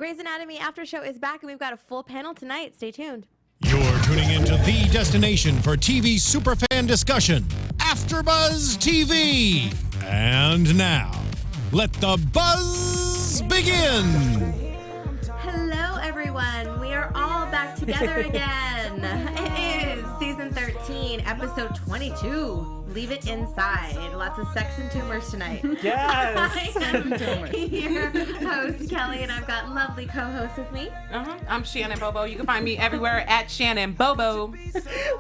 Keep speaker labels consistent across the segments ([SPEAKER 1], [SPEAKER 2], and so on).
[SPEAKER 1] Grey's Anatomy After Show is back, and we've got a full panel tonight. Stay tuned.
[SPEAKER 2] You're tuning into the destination for TV superfan discussion, AfterBuzz TV. And now, let the buzz begin.
[SPEAKER 1] Hello, everyone. We are all back together again. It is season 13, episode 22. Leave it inside. Lots of sex and tumors tonight.
[SPEAKER 3] Yes.
[SPEAKER 1] I am your host, Kelly, and I've got lovely co-hosts with me.
[SPEAKER 4] I'm Shannon Bobo. You can find me everywhere at Shannon Bobo.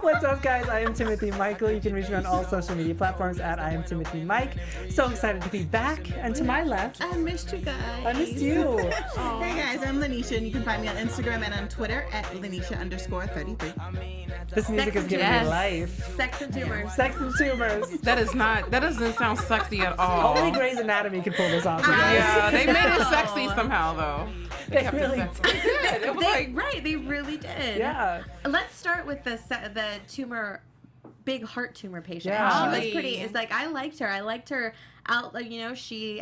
[SPEAKER 3] What's up, guys? I am Timothy Michael. You can reach me on all social media platforms at I am Timothy Mike. So excited to be back. And to my left,
[SPEAKER 5] I missed you guys.
[SPEAKER 3] I missed you.
[SPEAKER 5] Hey guys, I'm Lynneisha, and you can find me on Instagram and on Twitter at Lynneisha_33.
[SPEAKER 3] This music is giving me life.
[SPEAKER 1] Sex and tumors.
[SPEAKER 3] Sex and tumors.
[SPEAKER 4] That doesn't sound sexy at all.
[SPEAKER 3] Only Grey's Anatomy can pull this off. You guys.
[SPEAKER 4] Yeah, they made it sexy somehow, though.
[SPEAKER 3] They really
[SPEAKER 4] did. It was like,
[SPEAKER 1] They really did.
[SPEAKER 3] Yeah.
[SPEAKER 1] Let's start with the tumor, big heart tumor patient.
[SPEAKER 3] Yeah.
[SPEAKER 1] She was pretty. It's like I liked her out. Like, you know, she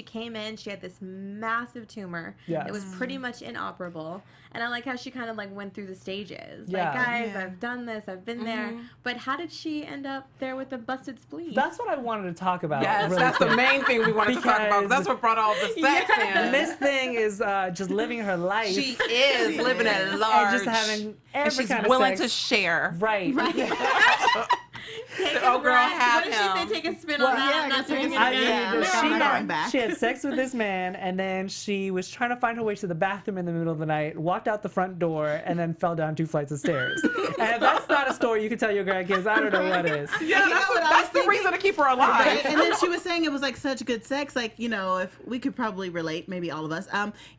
[SPEAKER 1] came in. She had this massive tumor.
[SPEAKER 3] Yes.
[SPEAKER 1] It was pretty much inoperable. And I like how she kind of like went through the stages.
[SPEAKER 3] Yeah.
[SPEAKER 1] Like, guys, I've done this. I've been there. But how did she end up there with a busted spleen?
[SPEAKER 3] That's what I wanted to talk about.
[SPEAKER 4] yes,
[SPEAKER 3] really
[SPEAKER 4] that's
[SPEAKER 3] quick.
[SPEAKER 4] the main thing we wanted to talk about. That's what brought all the sex in.
[SPEAKER 3] This thing is just living her life.
[SPEAKER 4] She is living at large.
[SPEAKER 3] And just having every
[SPEAKER 4] and she's
[SPEAKER 3] kind of
[SPEAKER 4] willing
[SPEAKER 3] sex.
[SPEAKER 4] to share.
[SPEAKER 3] Right.
[SPEAKER 1] Oh,
[SPEAKER 4] girl, have
[SPEAKER 1] what
[SPEAKER 4] him.
[SPEAKER 1] did she say? Take a spin on that. I'm not doing it again.
[SPEAKER 3] She had sex with this man, and then she was trying to find her way to the bathroom in the middle of the night, walked out the front door, and then fell down 2 flights of stairs. And if that's not a story you can tell your grandkids, I don't know what is.
[SPEAKER 4] Yeah, that's the reason to keep her alive.
[SPEAKER 5] Right? And then she was saying it was like such good sex, like, you know, if we could probably relate, maybe all of us.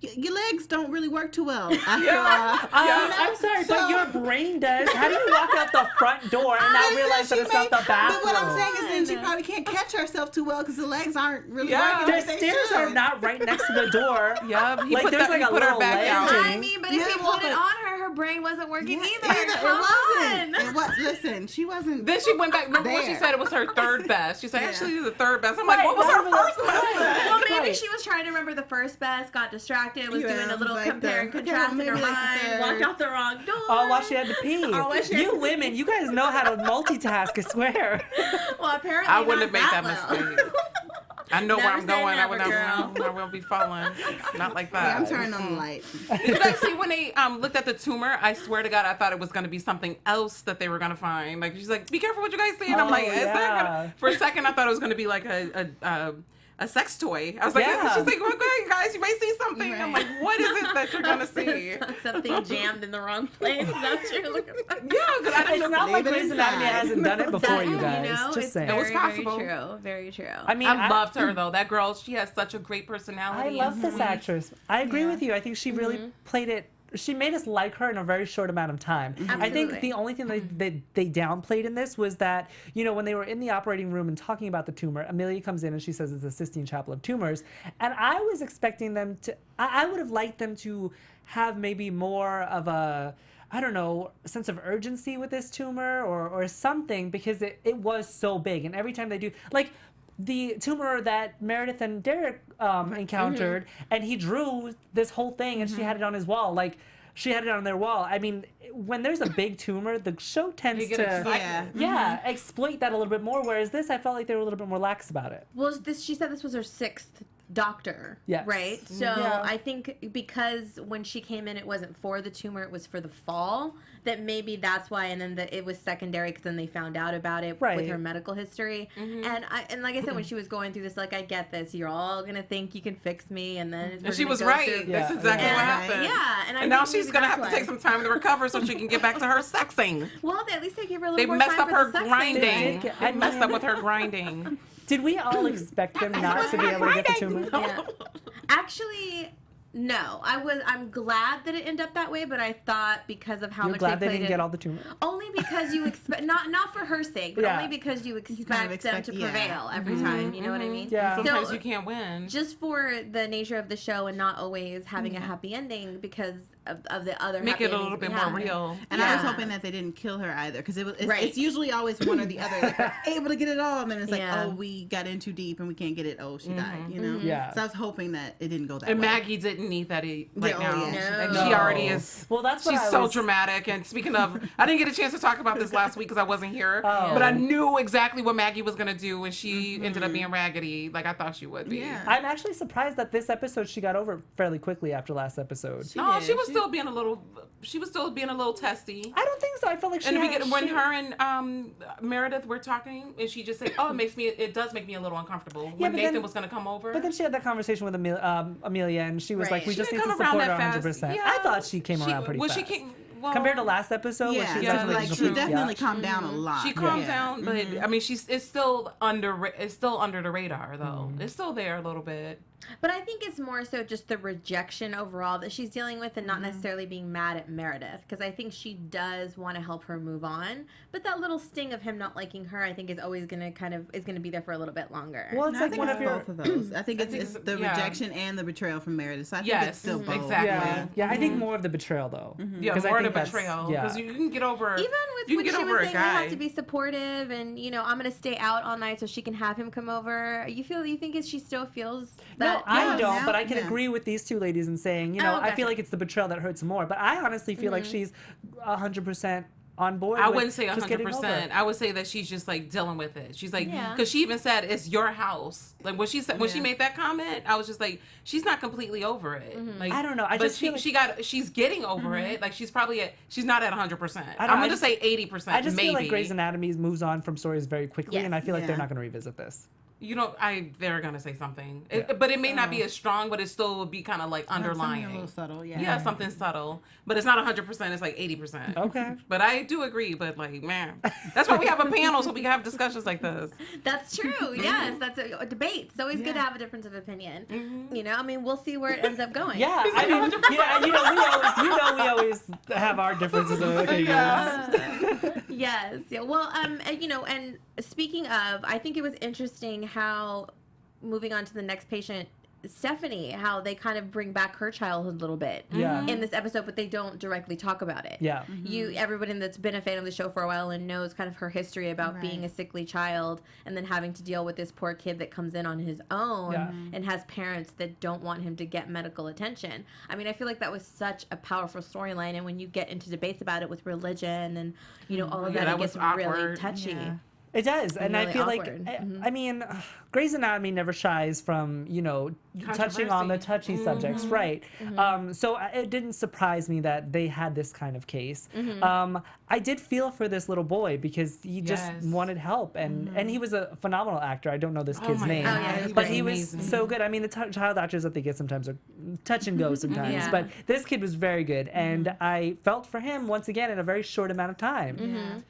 [SPEAKER 5] Your legs don't really work too well.
[SPEAKER 3] I'm sorry, but your brain does. How do you walk out the front door and not realize that it's not the bathroom?
[SPEAKER 5] But what I'm saying is then she probably can't catch herself too well because the legs aren't really working.
[SPEAKER 3] The
[SPEAKER 5] like they
[SPEAKER 3] stairs
[SPEAKER 5] should.
[SPEAKER 3] are not right next to the door.
[SPEAKER 4] Yeah, he
[SPEAKER 3] Like,
[SPEAKER 4] put,
[SPEAKER 3] there's
[SPEAKER 4] that,
[SPEAKER 3] like
[SPEAKER 4] he
[SPEAKER 3] a
[SPEAKER 4] put her
[SPEAKER 3] little
[SPEAKER 4] back
[SPEAKER 3] ledge.
[SPEAKER 4] out.
[SPEAKER 1] I mean, but if he put it on her, her brain wasn't working either. Come on.
[SPEAKER 5] It was, listen, she wasn't.
[SPEAKER 4] Then she went back. Remember what she said? It was her third best. She said, actually, the third best. I'm like, what was her first best?
[SPEAKER 1] Well, maybe she was trying to remember the first best, got distracted, was doing a little
[SPEAKER 5] like
[SPEAKER 1] compare and
[SPEAKER 5] the-
[SPEAKER 1] contrast in her
[SPEAKER 5] maybe like
[SPEAKER 1] mind,
[SPEAKER 5] the-
[SPEAKER 1] walked out the wrong door.
[SPEAKER 3] Oh, while she had to pee. You women, you guys know how to multitask, I swear.
[SPEAKER 1] Well, apparently
[SPEAKER 4] I wouldn't have made that
[SPEAKER 1] well.
[SPEAKER 4] mistake. I know where
[SPEAKER 1] Never
[SPEAKER 4] I'm
[SPEAKER 1] say
[SPEAKER 4] going.
[SPEAKER 1] never,
[SPEAKER 4] I won't be falling. Not like that.
[SPEAKER 5] Yeah, I'm turning on the light.
[SPEAKER 4] Did you guys see when they looked at the tumor? I swear to God, I thought it was going to be something else that they were going to find. Like, she's like, be careful what you guys see. And I'm like, is that gonna... For a second, I thought it was going to be like a sex toy. I was like, she's like, well, good, guys, you may see something. Right. I'm like, what is it that you're going to see?
[SPEAKER 1] Something jammed in the wrong place. That's what you're looking for.
[SPEAKER 4] Yeah, because I didn't
[SPEAKER 3] It's
[SPEAKER 4] know.
[SPEAKER 3] not like Grey's Anatomy hasn't done it before, you guys.
[SPEAKER 1] You know,
[SPEAKER 3] Just
[SPEAKER 1] it's
[SPEAKER 3] saying.
[SPEAKER 1] very,
[SPEAKER 4] It was possible.
[SPEAKER 1] Very true. Very true.
[SPEAKER 3] I mean,
[SPEAKER 4] I loved her, though. That girl, she has such a great
[SPEAKER 3] I
[SPEAKER 4] personality.
[SPEAKER 3] love this actress. I agree with you. I think she really played it. She made us like her in a very short amount of time.
[SPEAKER 1] Absolutely.
[SPEAKER 3] I think the only thing they downplayed in this was that, you know, when they were in the operating room and talking about the tumor, Amelia comes in and she says it's a Sistine Chapel of tumors. And I was expecting them to, I would have liked them to have maybe more of a, I don't know, sense of urgency with this tumor or something, because it was so big. And every time they do, like, the tumor that Meredith and Derek encountered, and he drew this whole thing, and she had it on his wall. Like, she had it on their wall. I mean, when there's a big tumor, the show tends to exploit that a little bit more. Whereas this, I felt like they were a little bit more lax about it.
[SPEAKER 1] Well, she said this was her 6th doctor,
[SPEAKER 3] Yes.
[SPEAKER 1] right? So I think because when she came in, it wasn't for the tumor, it was for the fall, that maybe that's why, and then it was secondary because then they found out about it with her medical history. And like I said, when she was going through this, like, I get this, you're all going to think you can fix me, and then
[SPEAKER 4] And she was right. That's exactly what happened.
[SPEAKER 1] Yeah.
[SPEAKER 4] And now she's going to have to take some time to recover so she can get back to her sexing.
[SPEAKER 1] Well, at least they gave her a
[SPEAKER 4] They
[SPEAKER 1] little more
[SPEAKER 4] messed
[SPEAKER 1] time
[SPEAKER 4] up her
[SPEAKER 1] for the sexing.
[SPEAKER 4] grinding.
[SPEAKER 3] They
[SPEAKER 4] They messed up with her grinding.
[SPEAKER 3] Did we all expect them not to be able to get the tumor?
[SPEAKER 1] Yeah. Actually, no. I'm glad that it ended up that way, but I thought because of how
[SPEAKER 3] You're
[SPEAKER 1] much
[SPEAKER 3] glad
[SPEAKER 1] they
[SPEAKER 3] they didn't
[SPEAKER 1] played
[SPEAKER 3] get all the tumor?
[SPEAKER 1] only because you expect not for her sake, but only because you expect them to prevail every time. You know what I mean?
[SPEAKER 3] Yeah.
[SPEAKER 4] Sometimes you can't win.
[SPEAKER 1] Just for the nature of the show and not always having a happy ending, because of the other
[SPEAKER 4] make
[SPEAKER 1] happy
[SPEAKER 4] it a
[SPEAKER 1] endings
[SPEAKER 4] little bit
[SPEAKER 1] we
[SPEAKER 4] more
[SPEAKER 1] have.
[SPEAKER 4] real.
[SPEAKER 5] And I was hoping that they didn't kill her either, because it's usually always one or the other. Like, we're able to get it all, and then it's like, oh, we got in too deep and we can't get it. Oh, she died. You know.
[SPEAKER 3] Yeah.
[SPEAKER 5] So I was hoping that it didn't go that way.
[SPEAKER 4] And Maggie didn't need that right now. Like,
[SPEAKER 3] No.
[SPEAKER 4] she already is.
[SPEAKER 3] Well, that's what
[SPEAKER 4] she's
[SPEAKER 3] I
[SPEAKER 4] so
[SPEAKER 3] was...
[SPEAKER 4] dramatic. And speaking of, I didn't get a chance to talk about this last week because I wasn't here. But I knew exactly what Maggie was gonna do when she ended up being raggedy, like I thought she would be.
[SPEAKER 5] Yeah.
[SPEAKER 3] I'm actually surprised that this episode she got over fairly quickly after last episode.
[SPEAKER 4] She was still being a little. She was still being a little testy.
[SPEAKER 3] I don't think so. I felt like she.
[SPEAKER 4] When her and Meredith were talking, and she just said, "Oh, it does make me a little uncomfortable." When Nathan was gonna come over.
[SPEAKER 3] But then she had that conversation with Amelia, and she was like, "We just need to
[SPEAKER 4] come
[SPEAKER 3] support
[SPEAKER 4] around
[SPEAKER 3] her
[SPEAKER 4] that
[SPEAKER 3] 100%."
[SPEAKER 4] fast.
[SPEAKER 3] I thought she came around pretty fast. Compared to last episode, where she
[SPEAKER 5] she definitely calmed down a lot.
[SPEAKER 4] She calmed down, but I mean, it's still under the radar though. It's still there a little bit.
[SPEAKER 1] But I think it's more so just the rejection overall that she's dealing with, and not necessarily being mad at Meredith, because I think she does want to help her move on. But that little sting of him not liking her, I think, is always gonna be there for a little bit longer.
[SPEAKER 3] Well, it's like one of your
[SPEAKER 5] both of those. I think it's the rejection and the betrayal from Meredith. So I think it's still both.
[SPEAKER 4] Exactly.
[SPEAKER 3] Yeah, I think more of the betrayal though.
[SPEAKER 4] Yeah, more of the betrayal, because you can get over.
[SPEAKER 1] Even with
[SPEAKER 4] you
[SPEAKER 1] when
[SPEAKER 4] can
[SPEAKER 1] she
[SPEAKER 4] get over
[SPEAKER 1] was
[SPEAKER 4] a
[SPEAKER 1] saying
[SPEAKER 4] guy.
[SPEAKER 1] we have to be supportive, and I'm gonna stay out all night so she can have him come over. You think she still feels that?
[SPEAKER 3] No, I don't, but I can agree with these two ladies in saying, I feel like it's the betrayal that hurts more. But I honestly feel like she's 100% on board.
[SPEAKER 4] I wouldn't say 100%. I would say that she's just like dealing with it. She's like, because she even said it's your house. Like when she said when she made that comment, I was just like, she's not completely over it. Like
[SPEAKER 3] I don't know.
[SPEAKER 4] She's getting over it. Like she's not at 100%. I'm gonna say 80%.
[SPEAKER 3] I just
[SPEAKER 4] maybe.
[SPEAKER 3] feel like Grey's Anatomy moves on from stories very quickly, and I feel like they're not going to revisit this.
[SPEAKER 4] They're gonna say something, but it may not be as strong, but it still would be kind of like underlying.
[SPEAKER 5] Something a little subtle,
[SPEAKER 4] something subtle, but it's not 100%. It's like 80%.
[SPEAKER 3] Okay,
[SPEAKER 4] but I do agree. But like, man, that's why we have a panel so we can have discussions like this.
[SPEAKER 1] That's true. Yes, that's a debate. It's always good to have a difference of opinion. I mean, we'll see where it ends up going.
[SPEAKER 3] Yeah, I mean, we always have our differences of opinion.
[SPEAKER 1] Yes. Yeah. Well, and speaking of, I think it was interesting how, moving on to the next patient, Stephanie, how they kind of bring back her childhood a little bit in this episode, but they don't directly talk about it. Yeah. Everybody that's been a fan of the show for a while and knows kind of her history about being a sickly child and then having to deal with this poor kid that comes in on his own and has parents that don't want him to get medical attention. I mean, I feel like that was such a powerful storyline, and when you get into debates about it with religion and all of that, it gets really touchy. Yeah.
[SPEAKER 3] It does, and
[SPEAKER 1] really
[SPEAKER 3] I feel
[SPEAKER 1] awkward.
[SPEAKER 3] like, I mean, Grey's Anatomy never shies from, touching on the touchy subjects, right? So it didn't surprise me that they had this kind of case. I did feel for this little boy because he just wanted help, and he was a phenomenal actor. I don't know this kid's name, but he was so good. I mean, the child actors that they get sometimes are touch and go sometimes, but this kid was very good, and I felt for him once again in a very short amount of time.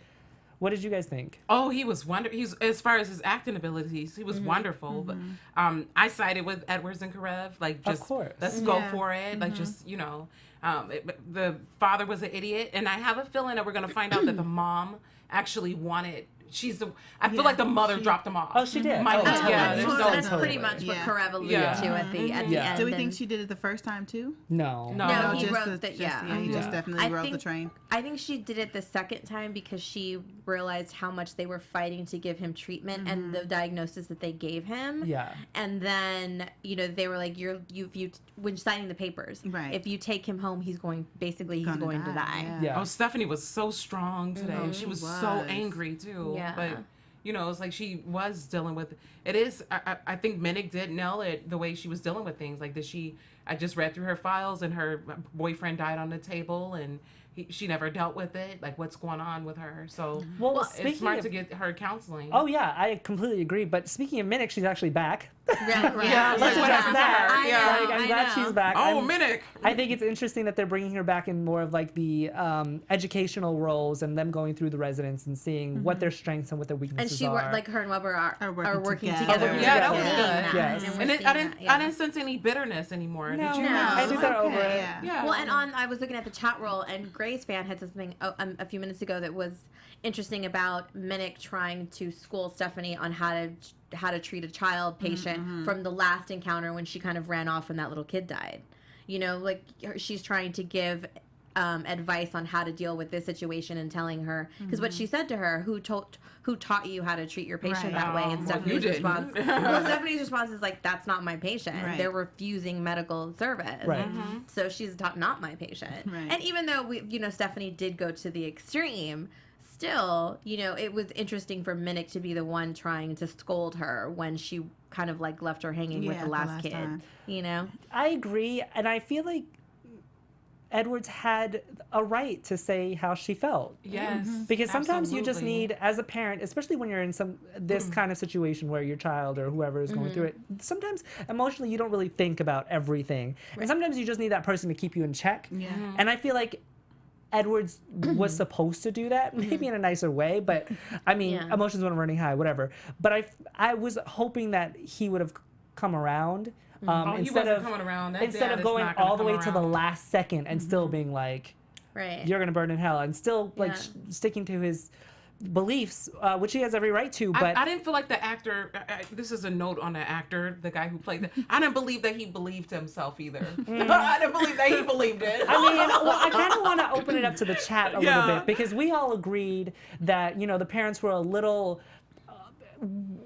[SPEAKER 3] What did you guys think?
[SPEAKER 4] Oh, he was wonderful. He's, as far as his acting abilities, he was wonderful. But I sided with Edwards and Karev. Like, just let's go for it. Like, just the father was an idiot, and I have a feeling that we're gonna find out that the mom actually wanted. I feel like the mother dropped him off.
[SPEAKER 3] Oh, she did.
[SPEAKER 1] That's pretty much what Karev alluded to at the end.
[SPEAKER 5] Do we think she did it the first time too?
[SPEAKER 3] No,
[SPEAKER 1] he wrote that.
[SPEAKER 5] He just definitely rode the train.
[SPEAKER 1] I think she did it the second time because she realized how much they were fighting to give him treatment and the diagnosis that they gave him.
[SPEAKER 3] Yeah.
[SPEAKER 1] And then they were like, when signing the papers, if you take him home, he's going to die.
[SPEAKER 3] Yeah.
[SPEAKER 4] Oh, Stephanie was so strong today. She was so angry too.
[SPEAKER 1] Yeah.
[SPEAKER 4] But it's like she was dealing with it. Is I think Minick did nail it the way she was dealing with things. Like I just read through her files, and her boyfriend died on the table, and she never dealt with it. Like, what's going on with her? So it's smart to get her counseling.
[SPEAKER 3] Oh yeah, I completely agree. But speaking of Minick, she's actually back.
[SPEAKER 1] Yeah,
[SPEAKER 3] let's address that.
[SPEAKER 1] Yeah,
[SPEAKER 3] I'm glad she's back.
[SPEAKER 4] Oh, Minick!
[SPEAKER 3] I think it's interesting that they're bringing her back in more of like the educational roles and them going through the residents and seeing what their strengths and what their weaknesses are.
[SPEAKER 1] And her and Weber are working together.
[SPEAKER 4] Yeah, that was good.
[SPEAKER 3] Yes.
[SPEAKER 4] And I didn't sense any bitterness anymore.
[SPEAKER 3] No,
[SPEAKER 4] did you?
[SPEAKER 3] I think they're over it.
[SPEAKER 1] Yeah. Well, and I was looking at the chat roll, and Grey's fan had something a few minutes ago that was interesting about Minick trying to school Stephanie on how to treat a child patient from the last encounter when she kind of ran off when that little kid died. like she's trying to give advice on how to deal with this situation and telling her, because what she said to her, who taught you how to treat your patient that way? And Stephanie's response, Stephanie's response is like, that's not my patient. They're refusing medical service. So she's not my patient. And even though Stephanie did go to the extreme, still, it was interesting for Minick to be the one trying to scold her when she kind of like left her hanging with the last kid. Time.
[SPEAKER 3] I agree, and I feel like Edwards had a right to say how she felt.
[SPEAKER 4] Yes.
[SPEAKER 3] Because sometimes you just need, as a parent, especially when you're in this kind of situation where your child or whoever is going through it, sometimes emotionally you don't really think about everything. And sometimes you just need that person to keep you in check. And I feel like Edwards was supposed to do that, maybe in a nicer way, but I mean, emotions when running high, whatever. But I was hoping that he would have come around. Instead of going all the way to the last second and still being like, you're gonna burn in hell, and still like sticking to his beliefs, which he has every right to. But
[SPEAKER 4] I didn't feel like the actor. This is a note on the actor, the guy who played the. I didn't believe that he believed himself either. I didn't believe that he believed it.
[SPEAKER 3] I mean, I kind of want to open it up to the chat a little bit, because we all agreed that the parents were a little.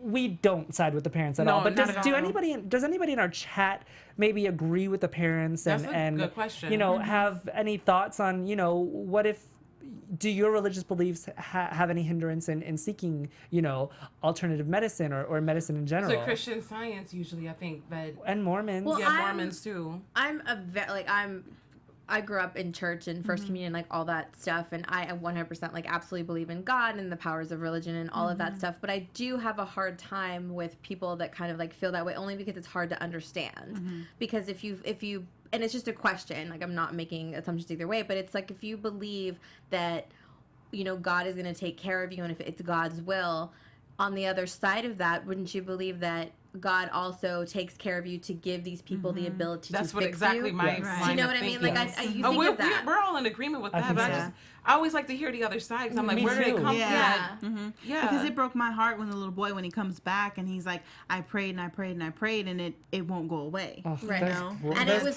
[SPEAKER 3] We don't side with the parents at all. But does anybody in our chat maybe agree with the parents?
[SPEAKER 4] That's a good question.
[SPEAKER 3] Have any thoughts on what if? Do your religious beliefs have any hindrance in seeking, alternative medicine or medicine in general?
[SPEAKER 4] So Christian Science usually, I think,
[SPEAKER 3] and Mormons.
[SPEAKER 1] Well,
[SPEAKER 4] Mormons too.
[SPEAKER 1] I grew up in church and First Communion, like all that stuff, and I 100% like absolutely believe in God and the powers of religion and all of that stuff. But I do have a hard time with people that kind of like feel that way, only because it's hard to understand. Because if you and it's just a question, like I'm not making assumptions either way, but it's like if you believe that God is going to take care of you and if it's God's will, on the other side of that, wouldn't you believe that God also takes care of you to give these people the ability to fix you?
[SPEAKER 4] That's what exactly my
[SPEAKER 1] Do you know what I mean? Like, you think of that.
[SPEAKER 4] We're all in agreement with that, but I always like to hear the other side, because I'm like, where did it come from?
[SPEAKER 5] Because it broke my heart when the little boy, when he comes back and he's like, I prayed and I prayed and I prayed, and it won't go away.
[SPEAKER 1] And it was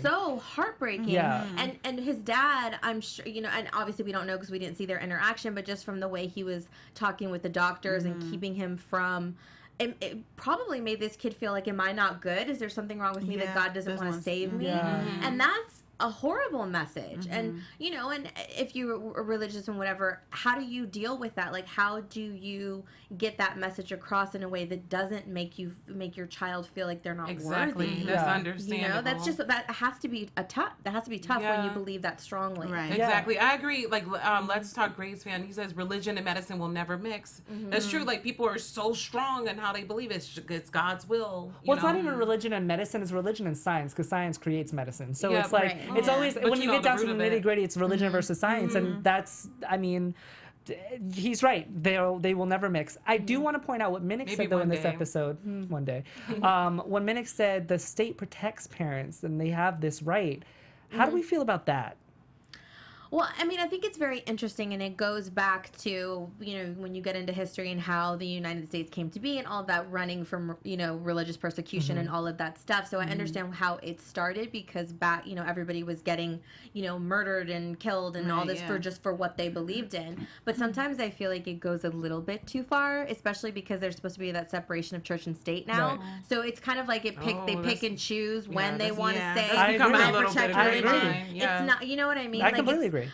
[SPEAKER 1] so heartbreaking. And his dad, I'm sure, and obviously we don't know because we didn't see their interaction, but just from the way he was talking with the doctors and keeping him from... It probably made this kid feel like, am I not good? Is there something wrong with me that God doesn't want to save me? And that's a horrible message. And, and if you're religious and whatever, how do you deal with that? Like, how do you get that message across in a way that doesn't make your child feel like they're not worthy?
[SPEAKER 4] That's understandable.
[SPEAKER 1] That's just, that has to be tough when you believe that strongly.
[SPEAKER 4] Exactly. I agree. Like, Let's Talk Grace fan, he says religion and medicine will never mix. That's true. Like, people are so strong in how they believe it's God's will.
[SPEAKER 3] Well, it's not even religion and medicine, it's religion and science, because science creates medicine. So it's like, it's always, but when you get down to the nitty gritty, it's religion versus science. And that's, I mean, he's right. They will never mix. I do want to point out what Minick said, though, in this episode. One day. When Minick said the state protects parents and they have this right. How do we feel about that?
[SPEAKER 1] Well, I mean, I think it's very interesting, and it goes back to, when you get into history and how the United States came to be and all of that running from, religious persecution and all of that stuff. So I understand how it started, because back, everybody was getting, murdered and killed and all this for what they believed in. But sometimes I feel like it goes a little bit too far, especially because there's supposed to be that separation of church and state now. So it's kind of like they pick and choose when they want to say,
[SPEAKER 3] I
[SPEAKER 1] protect religion. It's not, you know what I mean?
[SPEAKER 3] I completely agree.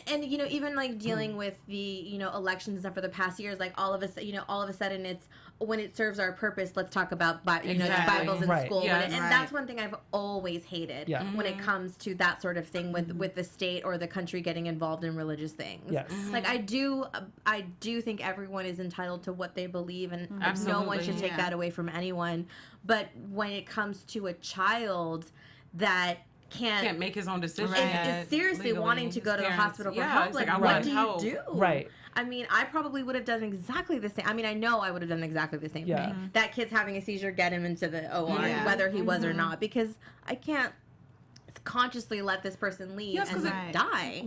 [SPEAKER 1] And even like dealing with the elections and stuff for the past years, like all of a sudden it's when it serves our purpose, let's talk about Bibles in school. And that's one thing I've always hated when it comes to that sort of thing with the state or the country getting involved in religious things. Like I do think everyone is entitled to what they believe, and no one should take that away from anyone. But when it comes to a child that can't
[SPEAKER 4] make his own decision.
[SPEAKER 1] Is seriously legally, wanting to go to the hospital for help. Like, what do you do?
[SPEAKER 3] Right.
[SPEAKER 1] I mean, I probably would have done exactly the same. I mean, I know I would have done exactly the same thing. That kid's having a seizure, get him into the OR, whether he was or not, because I can't consciously let this person leave and die.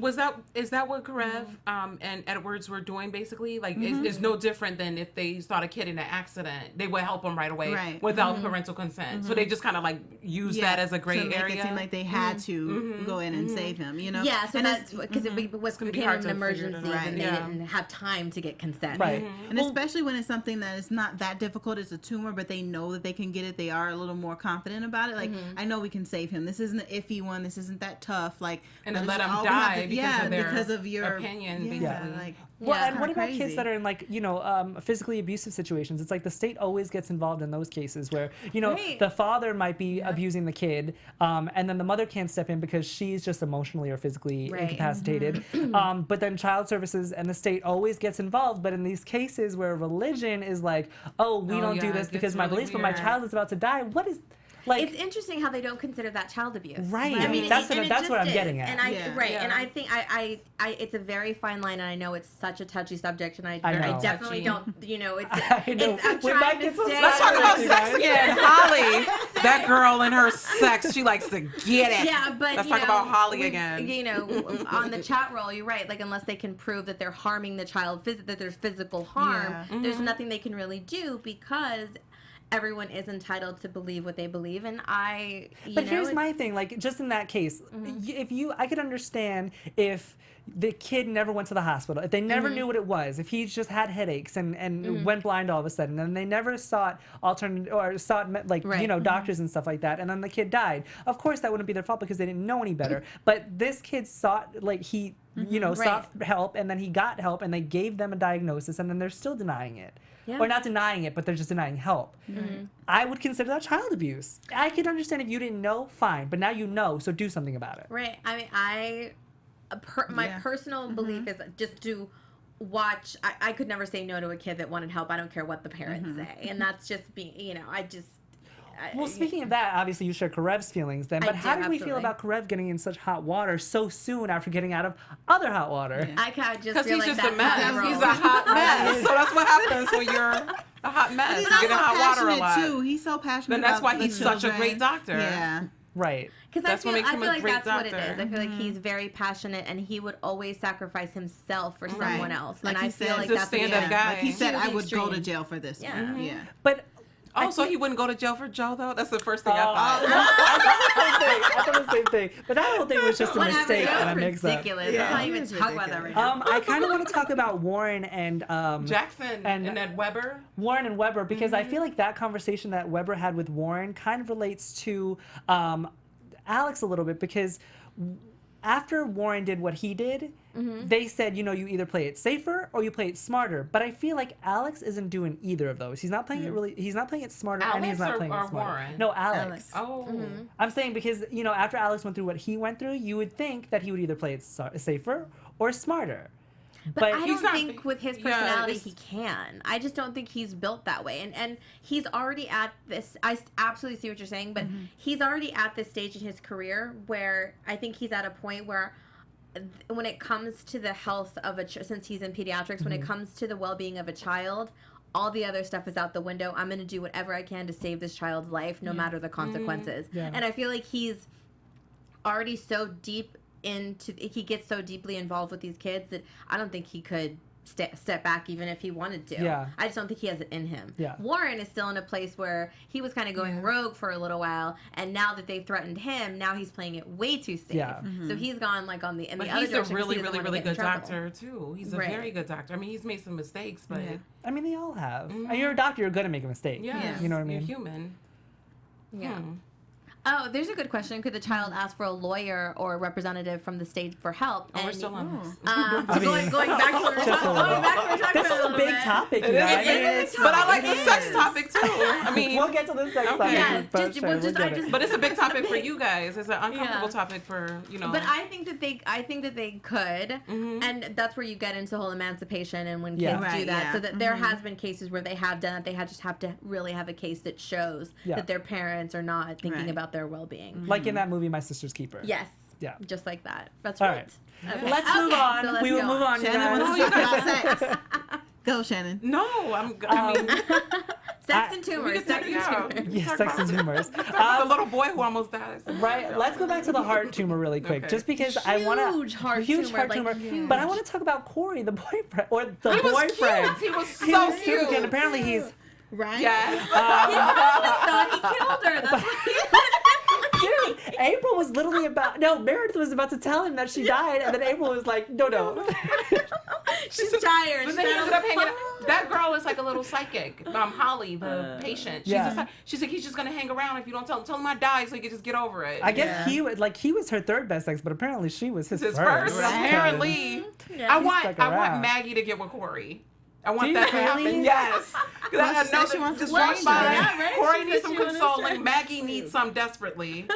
[SPEAKER 4] Is that what Karev and Edwards were doing basically? Like, is no different than if they saw a kid in an accident, they would help him right away without parental consent. So they just kind of like use that as a gray area. To make
[SPEAKER 5] it seem like they had to go in and save him, you know?
[SPEAKER 1] Yeah, so that's because it became an emergency and they didn't have time to get consent.
[SPEAKER 3] Right.
[SPEAKER 5] And especially when it's something that is not that difficult as a tumor, but they know that they can get it, they are a little more confident about it. Like, I know we can save him. This isn't an iffy one. This isn't that tough. Like,
[SPEAKER 4] and then let him die
[SPEAKER 5] because of your
[SPEAKER 4] opinion, basically.
[SPEAKER 5] Like,
[SPEAKER 3] well, and what about kids that are in like, physically abusive situations? It's like the state always gets involved in those cases where, the father might be abusing the kid, and then the mother can't step in because she's just emotionally or physically incapacitated. But then child services and the state always gets involved. But in these cases where religion is like, we don't do this because my beliefs, but my child is about to die. What is... Like,
[SPEAKER 1] it's interesting how they don't consider that child abuse.
[SPEAKER 3] Right. I mean, that's what I'm getting at.
[SPEAKER 1] And and I think I it's a very fine line, and I know it's such a touchy subject, and I definitely don't, it's I'm trying to stay.
[SPEAKER 4] Let's talk about sex again. Holly, that girl and her sex, she likes to get it.
[SPEAKER 1] Yeah, but
[SPEAKER 4] let's talk about Holly again.
[SPEAKER 1] On the chat roll, you're right. Like, unless they can prove that they're harming the child, that there's physical harm, there's nothing they can really do because everyone is entitled to believe what they believe, and
[SPEAKER 3] But here's my thing, like, just in that case, I could understand if the kid never went to the hospital, if they never knew what it was, if he just had headaches and went blind all of a sudden, and they never sought doctors and stuff like that, and then the kid died. Of course, that wouldn't be their fault because they didn't know any better. But this kid sought help, and then he got help, and they gave them a diagnosis, and then they're still denying it. Yeah. Or not denying it, but they're just denying help. I would consider that child abuse. I could understand if you didn't know, fine, but now you know, so do something about it.
[SPEAKER 1] Right. I mean, my personal belief is just to watch. I could never say no to a kid that wanted help. I don't care what the parents say, and that's just being.
[SPEAKER 3] Well, speaking of that, obviously you share Karev's feelings then, but how did we feel about Karev getting in such hot water so soon after getting out of other hot water?
[SPEAKER 1] Yeah. I kind of just feel like
[SPEAKER 4] he's just a mess. He's a hot mess. So that's what happens when you're a hot mess. You get in hot water a lot.
[SPEAKER 5] Too. He's so passionate.
[SPEAKER 4] Then that's why he's such a great doctor.
[SPEAKER 5] Yeah.
[SPEAKER 3] Right.
[SPEAKER 1] Because I feel like that's what it is. I feel like he's very passionate, and he would always sacrifice himself for someone else.
[SPEAKER 5] Like,
[SPEAKER 1] and I feel like that's
[SPEAKER 4] stand-up guy.
[SPEAKER 5] Like he said, I would go to jail for this.
[SPEAKER 1] Yeah.
[SPEAKER 5] Yeah.
[SPEAKER 3] But
[SPEAKER 4] so he wouldn't go to jail for Joe, though? That's the first thing I thought.
[SPEAKER 3] I thought the same thing. But that whole thing was just a mistake and a mix-up.
[SPEAKER 1] Ridiculous. Let's not even talk about that right now.
[SPEAKER 3] I kind of want to talk about Warren and
[SPEAKER 4] Jackson and Ed Weber.
[SPEAKER 3] Warren and Weber, because I feel like that conversation that Weber had with Warren kind of relates to Alex a little bit, because after Warren did what he did, they said, you either play it safer or you play it smarter. But I feel like Alex isn't doing either of those. He's not playing it really. He's not playing it smarter, and he's not playing it smarter.
[SPEAKER 4] Warren?
[SPEAKER 3] No, Alex.
[SPEAKER 4] Oh.
[SPEAKER 3] I'm saying because after Alex went through what he went through, you would think that he would either play it safer or smarter.
[SPEAKER 1] But I don't think with his personality he can. I just don't think he's built that way. And he's already at this, I absolutely see what you're saying, but he's already at this stage in his career where I think he's at a point where when it comes to the health of since he's in pediatrics, when it comes to the well-being of a child, all the other stuff is out the window. I'm going to do whatever I can to save this child's life, no matter the consequences. Yeah. And I feel like he's already so deep he gets so deeply involved with these kids that I don't think he could step back even if he wanted to. Yeah. I just don't think he has it in him. Yeah. Warren is still in a place where he was kind of going rogue for a little while, and now that they've threatened him, now he's playing it way too safe. Yeah. So he's gone like on the other direction.
[SPEAKER 4] He's a really good doctor too. He's a very good doctor. I mean, he's made some mistakes, but
[SPEAKER 3] I mean, they all have. You're a doctor, you're going to make a mistake.
[SPEAKER 4] Yeah.
[SPEAKER 3] You know what I mean?
[SPEAKER 4] You're human.
[SPEAKER 1] Yeah. Oh, there's a good question. Could the child ask for a lawyer or a representative from the state for help?
[SPEAKER 4] We're still on this.
[SPEAKER 1] Going back to what we were talking about.
[SPEAKER 3] This is a big topic.
[SPEAKER 1] It is.
[SPEAKER 4] But I like the sex topic too. I mean,
[SPEAKER 3] we'll get to the sex topic.
[SPEAKER 1] Yeah,
[SPEAKER 4] but it's a big topic for you guys. It's an uncomfortable topic for
[SPEAKER 1] But I think that they could, and that's where you get into whole emancipation and when kids do that. So that there has been cases where they have done it. They just have to really have a case that shows that their parents are not thinking about their well-being.
[SPEAKER 3] Like in that movie, My Sister's Keeper.
[SPEAKER 1] Yes.
[SPEAKER 3] Yeah.
[SPEAKER 1] Just like that. That's
[SPEAKER 3] all
[SPEAKER 1] right.
[SPEAKER 3] Okay. Let's move on. So we will move on.
[SPEAKER 5] Shannon wants to talk about sex. Go, Shannon.
[SPEAKER 4] No, I mean...
[SPEAKER 1] Sex and tumors. Sex and tumors.
[SPEAKER 3] Yeah, sex and tumors.
[SPEAKER 4] The little boy who almost dies.
[SPEAKER 3] Right. Let's go back to the heart tumor really quick, just because I want to
[SPEAKER 1] huge heart tumor. Huge.
[SPEAKER 3] But I want to talk about Corey, the boyfriend, or the
[SPEAKER 4] He was
[SPEAKER 3] boyfriend.
[SPEAKER 4] cute. He was so cute.
[SPEAKER 3] And apparently he's
[SPEAKER 5] Right?
[SPEAKER 4] Yes.
[SPEAKER 1] He thought he killed her. That's why
[SPEAKER 3] Dude, April was literally Meredith was about to tell him that she died, and then April was like, no.
[SPEAKER 1] she's tired.
[SPEAKER 4] But then he ended up hanging out. That girl is like a little psychic. Holly, the patient. She's like, he's just gonna hang around if you don't tell him I died, so he can just get over it.
[SPEAKER 3] I guess he was her third best ex, but apparently she was his first.
[SPEAKER 4] Right. Apparently.
[SPEAKER 1] Yeah.
[SPEAKER 4] I want Maggie to get with Corey. I want that to happen.
[SPEAKER 3] Really?
[SPEAKER 4] Yes. Because I know
[SPEAKER 5] she wants to
[SPEAKER 4] just
[SPEAKER 5] strange
[SPEAKER 4] by.
[SPEAKER 5] her.
[SPEAKER 1] Right?
[SPEAKER 4] Corey
[SPEAKER 1] She
[SPEAKER 4] needs
[SPEAKER 1] said
[SPEAKER 4] some
[SPEAKER 1] she wanted
[SPEAKER 4] consoling.
[SPEAKER 1] to
[SPEAKER 4] Maggie needs some desperately.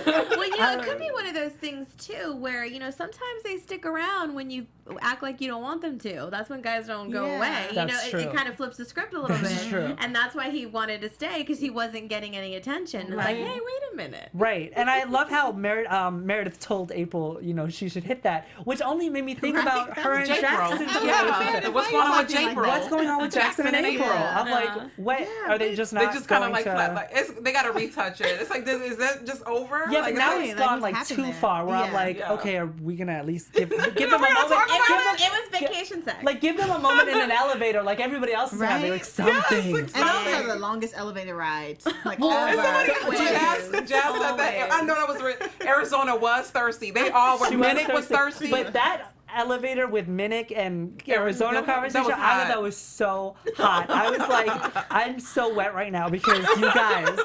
[SPEAKER 1] Well, it could be one of those things too, where sometimes they stick around when you act like you don't want them to. That's when guys don't go away.
[SPEAKER 3] That's true.
[SPEAKER 1] It kind of flips the script a little
[SPEAKER 3] That's
[SPEAKER 1] bit,
[SPEAKER 3] true.
[SPEAKER 1] and that's why he wanted to stay because he wasn't getting any attention. It's like, hey, wait a minute.
[SPEAKER 3] Right, and I love how Meredith told April, she should hit that, which only made me think about her and Jackson's relationship.
[SPEAKER 4] What's going on with April?
[SPEAKER 3] What's going on with Jackson and April? I'm like, what? Are they just not?
[SPEAKER 4] They just kind of
[SPEAKER 3] going to...
[SPEAKER 4] they got to retouch it. It's like, is that just over?
[SPEAKER 3] Yeah,
[SPEAKER 4] like,
[SPEAKER 3] but now
[SPEAKER 4] it's
[SPEAKER 3] it's gone like too far. Where I'm like, okay, are we gonna at least give them a moment?
[SPEAKER 1] It was vacation sex.
[SPEAKER 3] Like, give them a moment in an elevator, like everybody else is having, like something.
[SPEAKER 5] And those are the longest elevator rides, like
[SPEAKER 4] Jazz
[SPEAKER 5] ever.
[SPEAKER 4] said that. I know that was Arizona was thirsty. They all were. Minick was thirsty.
[SPEAKER 3] But that elevator with Minick and Arizona conversation, I thought that was so hot. I was like, I'm so wet right now because you guys.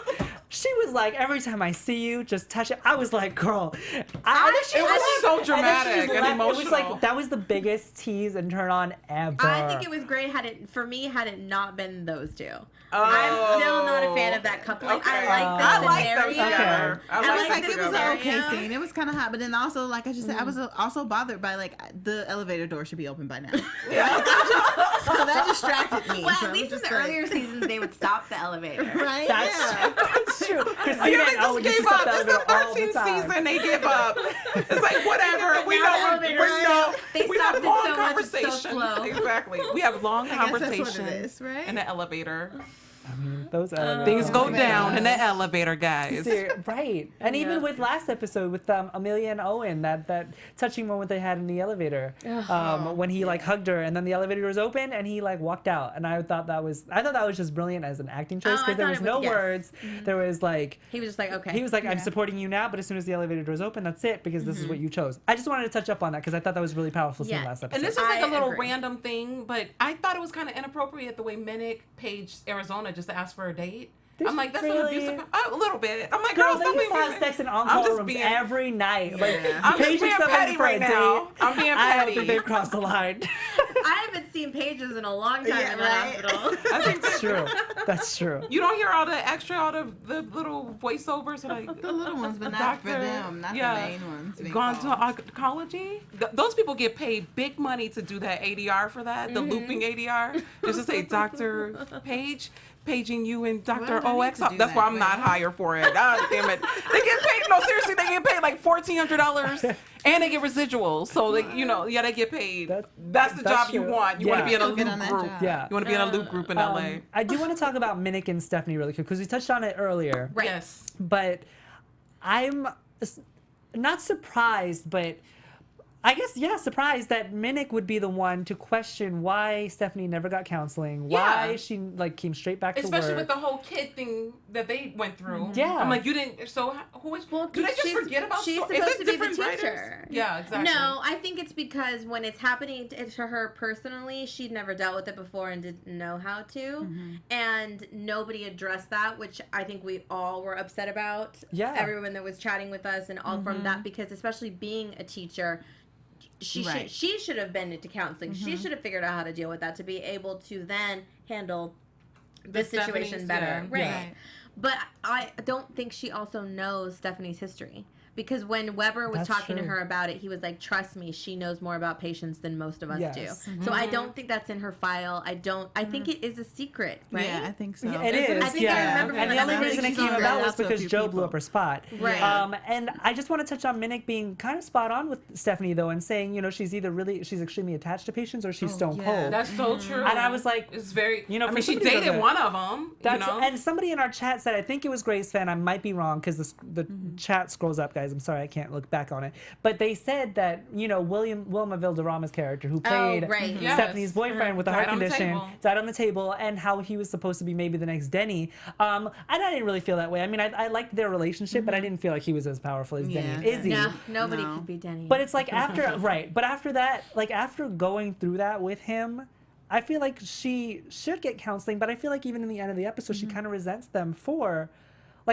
[SPEAKER 3] She was like, every time I see you, just touch it. I was like, girl.
[SPEAKER 4] It was so dramatic and emotional.
[SPEAKER 3] It was like, that was the biggest tease and turn on ever.
[SPEAKER 1] I think it was great had it not been those two. I'm still not a fan of that couple.
[SPEAKER 4] Okay.
[SPEAKER 1] I like the scenario.
[SPEAKER 5] It was an okay scene. It was kind of hot, but then also, like I just said, I was also bothered by like the elevator door should be open by now. So that distracted me.
[SPEAKER 1] Well, at least in the earlier seasons, they would stop the elevator.
[SPEAKER 5] Right?
[SPEAKER 3] That's true.
[SPEAKER 4] They just gave up. It's the 13th season. They give up. It's like, whatever. We have long conversations. Exactly. We have long conversations in the elevator.
[SPEAKER 3] I mean, those
[SPEAKER 4] things go down in the elevator, guys.
[SPEAKER 3] Right. And even with last episode with Amelia and Owen, that touching moment they had in the elevator, when he like hugged her and then the elevator was open and he like walked out, and I thought that was just brilliant as an acting choice because there was no words. There was like
[SPEAKER 1] he was just like, okay.
[SPEAKER 3] He was like, I'm supporting you now, but as soon as the elevator doors open, that's it because this is what you chose. I just wanted to touch up on that because I thought that was really powerful scene last episode.
[SPEAKER 4] And this is like a little random thing, but I thought it was kind of inappropriate the way Minick paged Arizona just to ask for a date. I'm like, that's an abusive. A little bit. I'm like, girl,
[SPEAKER 3] they used to have sex in on-call rooms every night. Like,
[SPEAKER 4] I'm just being petty right now. I'm being petty.
[SPEAKER 3] I don't think they've crossed the line.
[SPEAKER 1] I haven't seen pages in a long time in the hospital.
[SPEAKER 4] I think
[SPEAKER 3] that's true. That's true.
[SPEAKER 4] You don't hear all the little voiceovers, like
[SPEAKER 5] the little ones, but not for them, not the main ones.
[SPEAKER 4] Gone to oncology. Those people get paid big money to do that ADR for that, the looping ADR. Just to say, Dr. Page. Paging you and Dr. OX. That's why I'm not hired for it. Oh, damn it. They get paid. No, seriously, they get paid like $1,400 and they get residuals. So, they get paid. That's the job you want. You want to be in a loop group. Yeah. You want to be in a loop group in LA.
[SPEAKER 3] I do want to talk about Minick and Stephanie really quick because we touched on it earlier.
[SPEAKER 1] Right.
[SPEAKER 4] Yes.
[SPEAKER 3] But I'm not surprised, but I guess, surprised that Minick would be the one to question why Stephanie never got counseling, why she came straight back to work.
[SPEAKER 4] Especially with the whole kid thing that they went through.
[SPEAKER 3] Yeah.
[SPEAKER 4] I'm like, you didn't, so who is, do they just forget about
[SPEAKER 1] she's
[SPEAKER 4] stories?
[SPEAKER 1] supposed to be the teacher.
[SPEAKER 4] Writers? Yeah, exactly.
[SPEAKER 1] No, I think it's because when it's happening to her personally, she'd never dealt with it before and didn't know how to. Mm-hmm. And nobody addressed that, which I think we all were upset about. Yeah. Everyone that was chatting with us and all from that, because especially being a teacher, she should have been into counseling. Mm-hmm. She should have figured out how to deal with that to be able to then handle the situation better. Right. But I don't think she also knows Stephanie's history. Because when Weber was talking to her about it, he was like, trust me, she knows more about patients than most of us do. Mm-hmm. So I don't think that's in her file. I think it is a secret, right?
[SPEAKER 5] Yeah, I think so.
[SPEAKER 3] Yeah, it is.
[SPEAKER 1] I think I remember
[SPEAKER 3] and the only reason it came about was because Joe blew up her spot.
[SPEAKER 1] Right.
[SPEAKER 3] And I just want to touch on Minick being kind of spot on with Stephanie, though, and saying, she's extremely attached to patients or she's stone cold.
[SPEAKER 4] That's so true.
[SPEAKER 3] And I was like,
[SPEAKER 4] it's very,
[SPEAKER 3] I mean,
[SPEAKER 4] she dated one of them,
[SPEAKER 3] And somebody in our chat said, I think it was Grace Fan, I might be wrong because the chat scrolls up, guys. I'm sorry, I can't look back on it. But they said that, Wilma Valderrama's character, who played Stephanie's boyfriend with the heart condition, died on the table, and how he was supposed to be maybe the next Denny. And I didn't really feel that way. I mean, I liked their relationship, but I didn't feel like he was as powerful as Denny. Is he?
[SPEAKER 1] No, nobody could be Denny.
[SPEAKER 3] But it's like after, but after that, after going through that with him, I feel like she should get counseling, but I feel like even in the end of the episode, she kind of resents them for...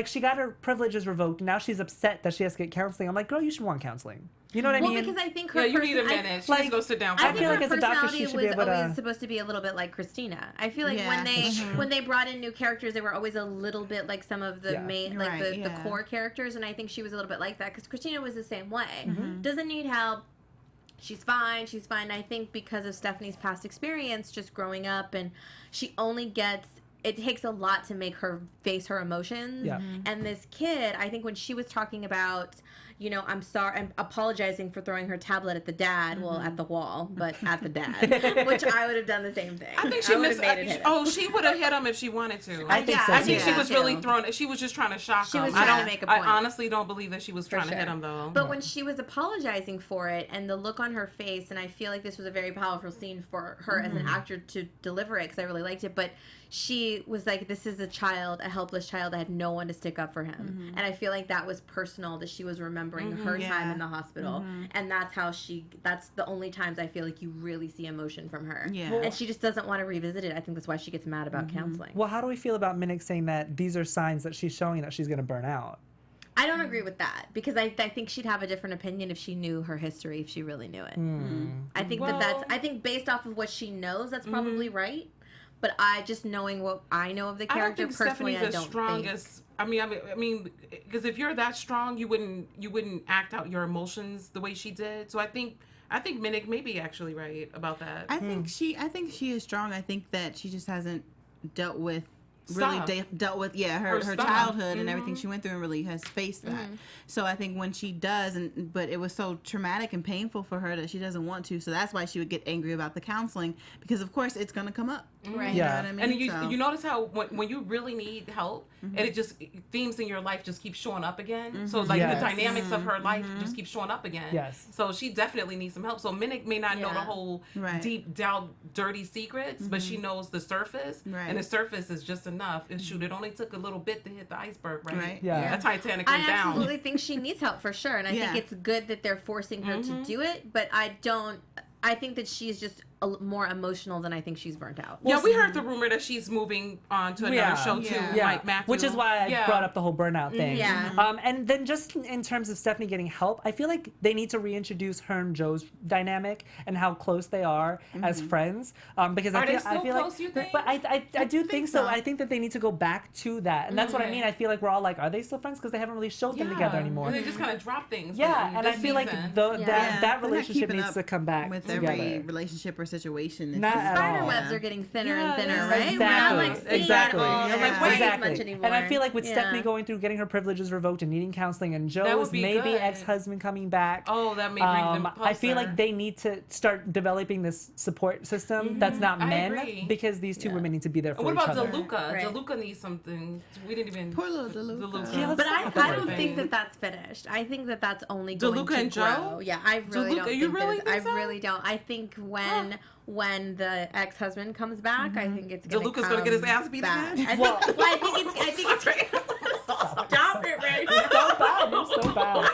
[SPEAKER 3] she got her privileges revoked, and now she's upset that she has to get counseling. I'm like, girl, you should want counseling. You know what I mean?
[SPEAKER 1] Well, because I think her
[SPEAKER 4] you need a minute. She needs to go sit down.
[SPEAKER 1] I feel like
[SPEAKER 3] as a doctor, she should be able to...
[SPEAKER 1] always supposed to be a little bit like Christina. I feel like when they brought in new characters, they were always a little bit like some of the main, the core characters, and I think she was a little bit like that because Christina was the same way. Doesn't need help. She's fine. I think because of Stephanie's past experience, just growing up, and she only gets... It takes a lot to make her face her emotions. Yeah. And this kid, I think when she was talking about, I'm sorry, I'm apologizing for throwing her tablet at the dad, well, at the wall, but at the dad, which I would have done the same thing.
[SPEAKER 4] I think she she would have hit him if she wanted to.
[SPEAKER 3] I think so.
[SPEAKER 4] I think she was really throwing, she was just trying to shock him.
[SPEAKER 1] She was trying to make a point.
[SPEAKER 4] I honestly don't believe that she was trying to hit him, though.
[SPEAKER 1] But when she was apologizing for it and the look on her face, and I feel like this was a very powerful scene for her as an actor to deliver it, because I really liked it, but she was like, this is a helpless child that had no one to stick up for him. And I feel like that was personal, that she was remembering her time in the hospital. And that's the only times I feel like you really see emotion from her. Yeah. And she just doesn't want to revisit it. I think that's why she gets mad about counseling.
[SPEAKER 3] Well, how do we feel about Minick saying that these are signs that she's showing that she's going to burn out?
[SPEAKER 1] I don't agree with that because I think she'd have a different opinion if she knew her history, if she really knew it. I think I think based off of what she knows, that's probably right. But knowing what I know of the character personally, I don't think.
[SPEAKER 4] I mean, because if you're that strong, you wouldn't act out your emotions the way she did. So I think Minick may be actually right about that.
[SPEAKER 5] I think she is strong. I think that she just hasn't dealt with her childhood and everything she went through and really has faced that. So I think when she does, but it was so traumatic and painful for her that she doesn't want to. So that's why she would get angry about the counseling because of course it's going to come up.
[SPEAKER 1] Right.
[SPEAKER 5] You know what I mean?
[SPEAKER 4] And you notice how when you really need help and it just themes in your life just keep showing up again. So the dynamics of her life just keep showing up again.
[SPEAKER 3] Yes.
[SPEAKER 4] So she definitely needs some help. So Minick may not know the whole deep down dirty secrets, but she knows the surface. Right. And the surface is just enough. And shoot, it only took a little bit to hit the iceberg, right?
[SPEAKER 3] Yeah.
[SPEAKER 4] That Titanic went down.
[SPEAKER 1] I absolutely think she needs help for sure. And I think it's good that they're forcing her to do it. But I think that she's just more emotional than I think she's burnt out.
[SPEAKER 4] Yeah, we heard the rumor that she's moving on to another show too, like Matthew.
[SPEAKER 3] Which is why I brought up the whole burnout thing.
[SPEAKER 1] Yeah.
[SPEAKER 3] And then just in terms of Stephanie getting help, I feel like they need to reintroduce her and Joe's dynamic and how close they are as friends. Because
[SPEAKER 4] I feel
[SPEAKER 3] close,
[SPEAKER 4] like, you think?
[SPEAKER 3] But I do think so. I think that they need to go back to that, and that's what I mean. I feel like we're all like, are they still friends? Because they haven't really showed them together anymore.
[SPEAKER 4] And they just kind of drop things.
[SPEAKER 3] Yeah, and I feel like that relationship needs to come back
[SPEAKER 5] with
[SPEAKER 3] together.
[SPEAKER 5] Every relationship or situation.
[SPEAKER 3] Not at
[SPEAKER 1] spider
[SPEAKER 3] all.
[SPEAKER 1] webs are getting thinner and thinner, right?
[SPEAKER 3] Exactly.
[SPEAKER 1] As much anymore.
[SPEAKER 3] And I feel like with Stephanie going through getting her privileges revoked and needing counseling, and Joe's maybe ex-husband coming back.
[SPEAKER 4] Oh, that may bring them closer.
[SPEAKER 3] I feel like they need to start developing this support system that's not men, because these two women need to be there for each other.
[SPEAKER 4] What about DeLuca? DeLuca needs something. We didn't even.
[SPEAKER 5] Poor little DeLuca.
[SPEAKER 3] Yeah,
[SPEAKER 1] but I don't think that that's finished. I think that that's only going
[SPEAKER 4] DeLuca
[SPEAKER 1] to
[SPEAKER 4] and
[SPEAKER 1] grow.
[SPEAKER 4] Joe?
[SPEAKER 1] Yeah, I really don't.
[SPEAKER 4] You really think so?
[SPEAKER 1] I really don't. I think when the ex-husband comes back, I think it's going to
[SPEAKER 4] DeLuca's going to get his ass beat again?
[SPEAKER 1] I think it's stop it, right?
[SPEAKER 3] You're so bad.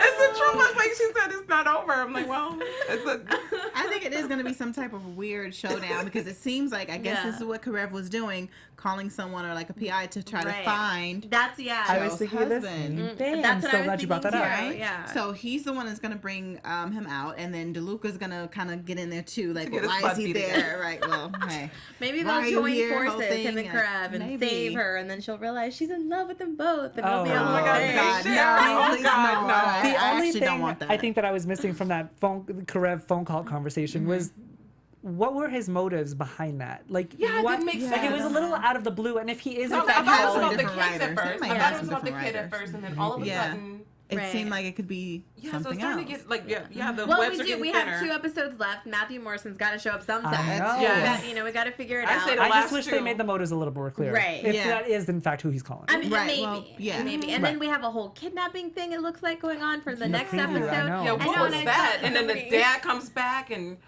[SPEAKER 4] It's the truth. Like she said, it's not over. I'm like, well,
[SPEAKER 5] it is going to be some type of weird showdown because it seems like, I guess this is what Karev was doing, calling someone or like a PI to try to find
[SPEAKER 1] I
[SPEAKER 3] was thinking this. Damn, I'm so glad you brought that up.
[SPEAKER 5] Right?
[SPEAKER 1] Yeah.
[SPEAKER 5] So he's the one that's going to bring him out, and then DeLuca's going to kind of get in there too. Like,
[SPEAKER 4] well,
[SPEAKER 5] why is he there? Right, well, hey.
[SPEAKER 1] Maybe they'll join forces, him and Karev, and save her, and then she'll realize she's in love with them both, and it'll be a whole thing.
[SPEAKER 5] No.
[SPEAKER 3] The only thing
[SPEAKER 5] don't want that.
[SPEAKER 3] I think that I was missing from that Karev phone call conversation was, what were his motives behind that? Like,
[SPEAKER 4] it didn't make sense.
[SPEAKER 3] Like, it was a little out of the blue, and if he is in
[SPEAKER 4] I
[SPEAKER 3] fact
[SPEAKER 4] thought it was
[SPEAKER 3] calling,
[SPEAKER 4] about the kids at first. I thought it was about the kid at first, and then all of a sudden,
[SPEAKER 5] it seemed like it could be something else.
[SPEAKER 4] To get the
[SPEAKER 1] well,
[SPEAKER 4] webs are getting
[SPEAKER 1] we
[SPEAKER 4] thinner.
[SPEAKER 1] have 2 episodes left. Matthew Morrison's got to show up sometime.
[SPEAKER 3] Yes.
[SPEAKER 1] We got to figure it out.
[SPEAKER 4] say the
[SPEAKER 3] I just
[SPEAKER 4] last
[SPEAKER 3] wish they made the motives a little more clear.
[SPEAKER 1] Right.
[SPEAKER 3] If that is in fact who he's calling.
[SPEAKER 1] I mean, maybe.
[SPEAKER 5] Well,
[SPEAKER 1] Maybe. And then we have a whole kidnapping thing, it looks like, going on for the next episode.
[SPEAKER 4] Yeah, what was that? And then the dad comes back and